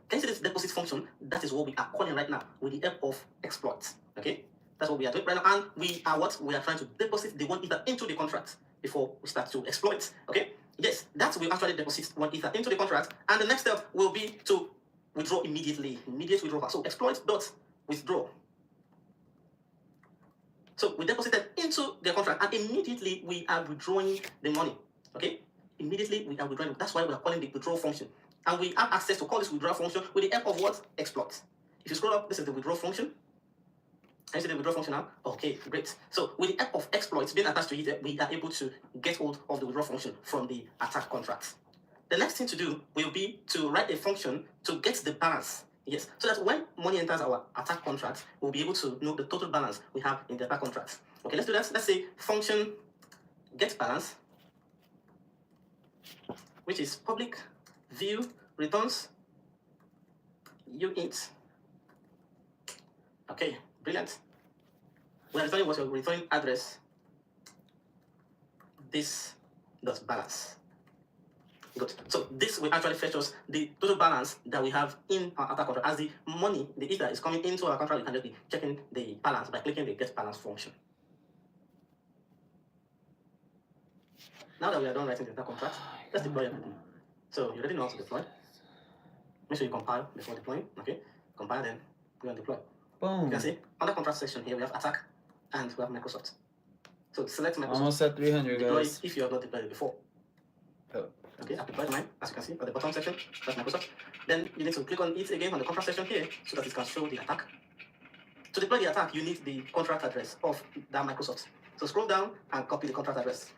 Can you see this deposit function? That is what we are calling right now with the help of exploit. Okay, that's what we are doing right now, and we are what we are trying to deposit the 1 ether into the contract before we start to exploit. Okay, yes, that will actually deposit 1 ether into the contract, and the next step will be to withdraw immediately. Immediate withdrawal. So exploit dot withdraw. So we deposited into the contract, and immediately we are withdrawing the money. Okay, immediately we are withdrawing. That's why we are calling the withdrawal function, and we have access to call this withdrawal function with the help of what? Exploit. If you scroll up, this is the withdrawal function. Can you see the withdrawal function now? Okay, great. So with the help of exploits being attached to it, we are able to get hold of the withdrawal function from the attack contract. The next thing to do will be to write a function to get the balance. Yes, so that when money enters our attack contract, we'll be able to know the total balance we have in the attack contract. Okay, let's do that. Let's say function get balance, which is public view returns uint. Okay, brilliant. We are returning what? We're returning address. This dot balance. Good. So this will actually fetch us the total balance that we have in our attack contract. As the money, the ether is coming into our contract, we can just be checking the balance by clicking the get balance function. Now that we are done writing the attack contract, let's deploy everything. So you already know how to deploy. Make sure you compile before deploying. Okay, compile, then go and deploy. Boom. You can see on the contract section here we have attack and we have Microsoft. So select Microsoft. Almost at 300, deploy guys. it if you have not deployed it before. Oh. Okay, I've deployed mine, as you can see at the bottom section. That's Microsoft. Then you need to click on it again on the contract section here so that it can show the attack. To deploy the attack, you need the contract address of that Microsoft. So scroll down and copy the contract address.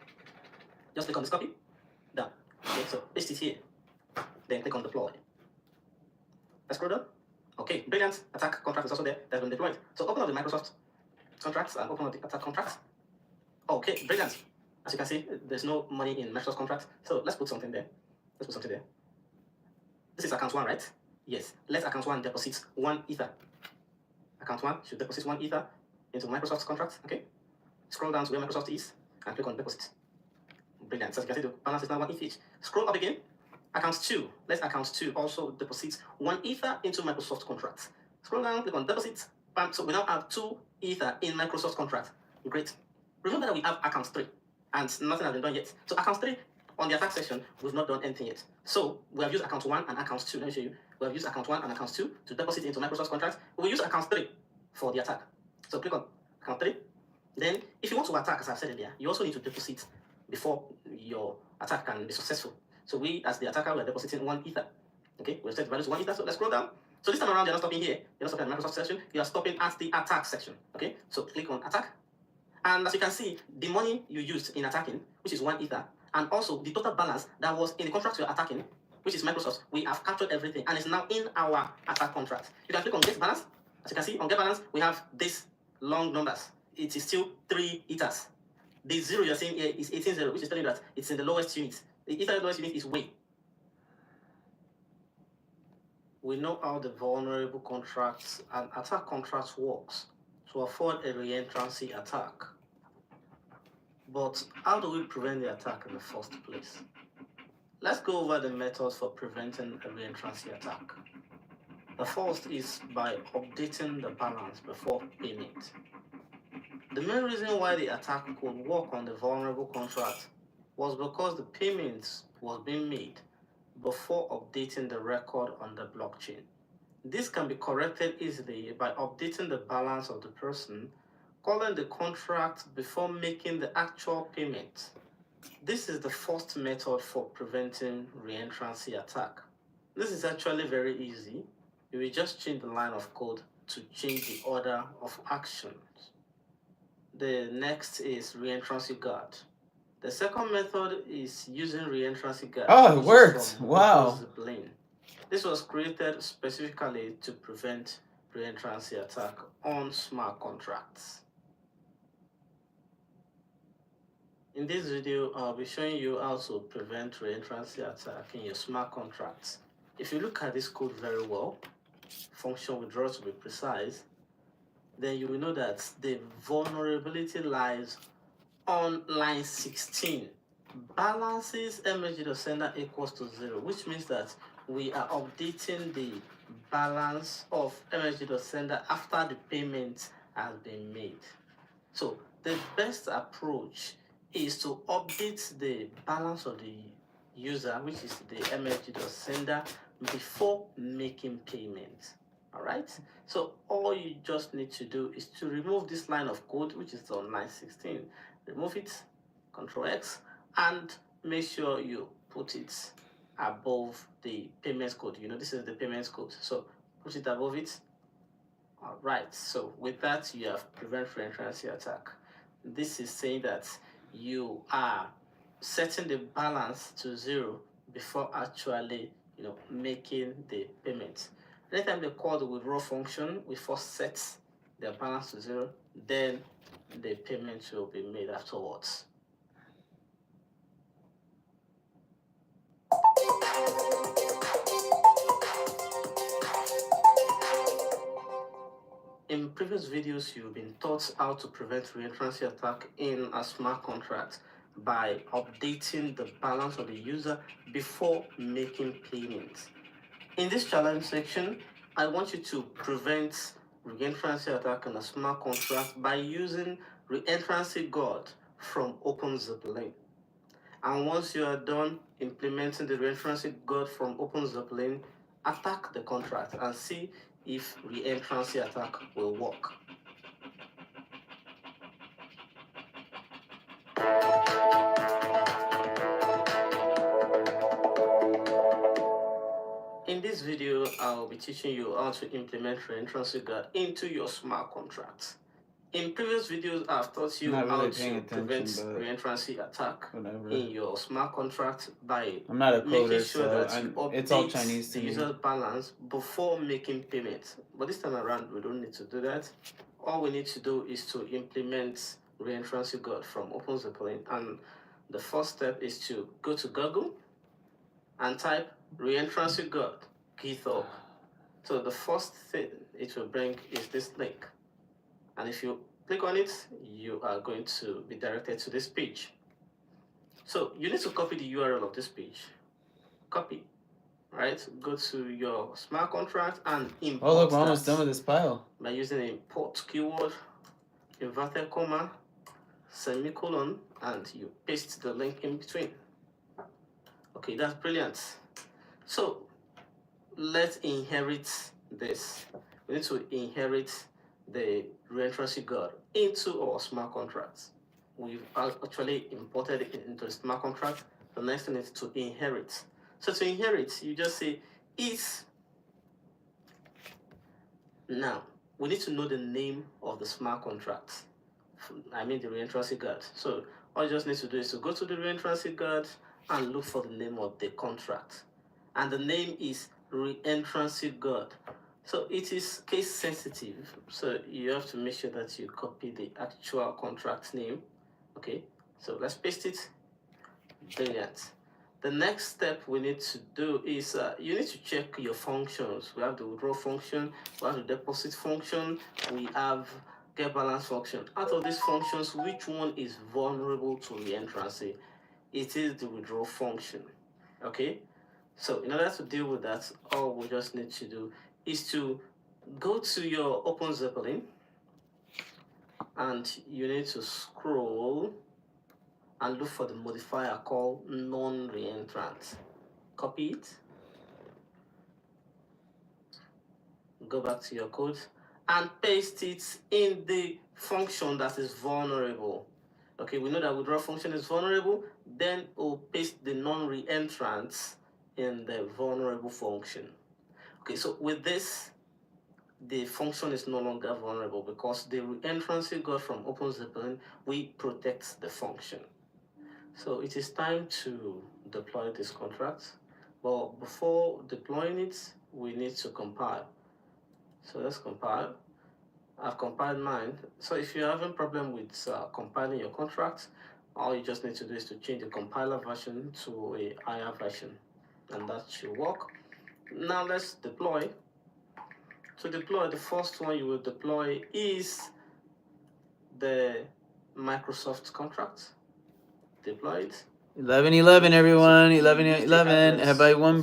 Just click on this copy. Down. Okay, so paste it here. Then click on deploy. Let's scroll down. Okay, brilliant. Attack contract is also there. That's been deployed. So open up the Microsoft contracts and open up the attack contracts. Okay, brilliant. As you can see, there's no money in Microsoft contract. So let's put something there. Let's put something there. This is account 1, right? Yes. Let account 1 deposit 1 ether. Account 1 should deposit 1 ether into Microsoft's contract. Okay. Scroll down to where Microsoft is and click on deposit. Brilliant. So as you can see, the balance is now 1 ETH each. Scroll up again. Account 2. Let account 2 also deposit 1 ether into Microsoft contract. Scroll down, click on deposit. Bam. So we now have 2 ether in Microsoft contract. Great. Remember that we have account 3 and nothing has been done yet. So account 3 on the attack section, we've not done anything yet. So we have used account 1 and account 2. Let me show you. We have used account 1 and account 2 to deposit into Microsoft contract. We will use account 3 for the attack. So click on account 3. Then if you want to attack, as I said earlier, you also need to deposit before your attack can be successful. So we, as the attacker, we are depositing 1 ether. Okay, we'll set the value to 1 ether. So let's scroll down. So this time around, you're not stopping here. You're not stopping at the Microsoft section. You are stopping at the attack section. Okay, so click on attack. And as you can see, the money you used in attacking, which is 1 ether, and also the total balance that was in the contract you're attacking, which is Microsoft, we have captured everything and it's now in our attack contract. You can click on get balance. As you can see, on get balance, we have these long numbers. It is still 3 ethers. The 0 you're seeing here is 18.0, which is telling you that it's in the lowest unit. The ether lowest unit is way. We know how the vulnerable contracts and attack contracts works to afford a reentrancy attack. But how do we prevent the attack in the first place? Let's go over the methods for preventing a reentrancy attack. The first is by updating the balance before payment. The main reason why the attack could work on the vulnerable contract was because the payment was being made before updating the record on the blockchain. This can be corrected easily by updating the balance of the person, calling the contract before making the actual payment. This is the first method for preventing reentrancy attack. This is actually very easy. You will just change the line of code to change the order of actions. The next is reentrancy guard. The second method is using reentrancy guard. Oh, it worked! Wow. Zipline. This was created specifically to prevent reentrancy attack on smart contracts. In this video, I'll be showing you how to prevent reentrancy attack in your smart contracts. If you look at this code very well, function withdraw to be precise, then you will know that the vulnerability lies on line 16. Balances MSG.sender equals to 0, which means that we are updating the balance of MSG.sender after the payment has been made. So the best approach is to update the balance of the user, which is the MSG.sender, before making payment. All right. So all you just need to do is to remove this line of code, which is on line 16. Remove it, Control X, and make sure you put it above the payments code. You know, this is the payments code. So put it above it. All right. So with that, you have prevent reentrancy attack. This is saying that you are setting the balance to 0 before actually, making the payment. Anytime they call the withdraw function, we first set the balance to 0, then the payment will be made afterwards. In previous videos, you've been taught how to prevent reentrancy attack in a smart contract by updating the balance of the user before making payments. In this challenge section, I want you to prevent reentrancy attack in a smart contract by using reentrancy guard from OpenZeppelin. And once you are done implementing the reentrancy guard from OpenZeppelin, attack the contract and see if reentrancy attack will work. In this video, I'll be teaching you how to implement reentrancy guard into your smart contracts. In previous videos, I've taught you how to prevent reentrancy attack in your smart contract by making sure that you update the user's balance before making payments. But this time around, we don't need to do that. All we need to do is to implement reentrancy guard from OpenZeppelin. And the first step is to go to Google and type reentrancy guard GitHub. So the first thing it will bring is this link. And if you click on it, you are going to be directed to this page. So you need to copy the URL of this page. Copy, right? Go to your smart contract and import. Oh, look, we're almost done with this pile. By using import keyword, inverted comma, semicolon, and you paste the link in between. Okay, that's brilliant. So let's inherit this. We need to inherit the reentrancy guard into our smart contracts. We've actually imported it into the smart contract. The next thing is to inherit. So to inherit, you just say is. Now, we need to know the name of the smart contract. I mean the reentrancy guard. So all you just need to do is to go to the reentrancy guard and look for the name of the contract. And the name is reentrancy guard. So it is case sensitive, so you have to make sure that you copy the actual contract name. Okay, so let's paste it. Brilliant. The next step we need to do is you need to check your functions. We have the withdraw function, we have the deposit function, we have get balance function. Out of these functions, which one is vulnerable to reentrancy? It is the withdraw function. Okay, so in order to deal with that, all we just need to do is to go to your OpenZeppelin and you need to scroll and look for the modifier called non-reentrant. Copy it, go back to your code and paste it in the function that is vulnerable. Okay, we know that withdraw function is vulnerable, then we'll paste the non-reentrant in the vulnerable function. Okay, so with this, the function is no longer vulnerable because the reentrancy guard from OpenZeppelin, we protect the function. So it is time to deploy this contract. But before deploying it, we need to compile. So let's compile. I've compiled mine. So if you're having a problem with compiling your contract, all you just need to do is to change the compiler version to a higher version, and that should work. Now let's deploy. to deploy, the first one you will deploy is the Microsoft contract. Deploy it. 11:11, everyone. So 11:11. Have I won?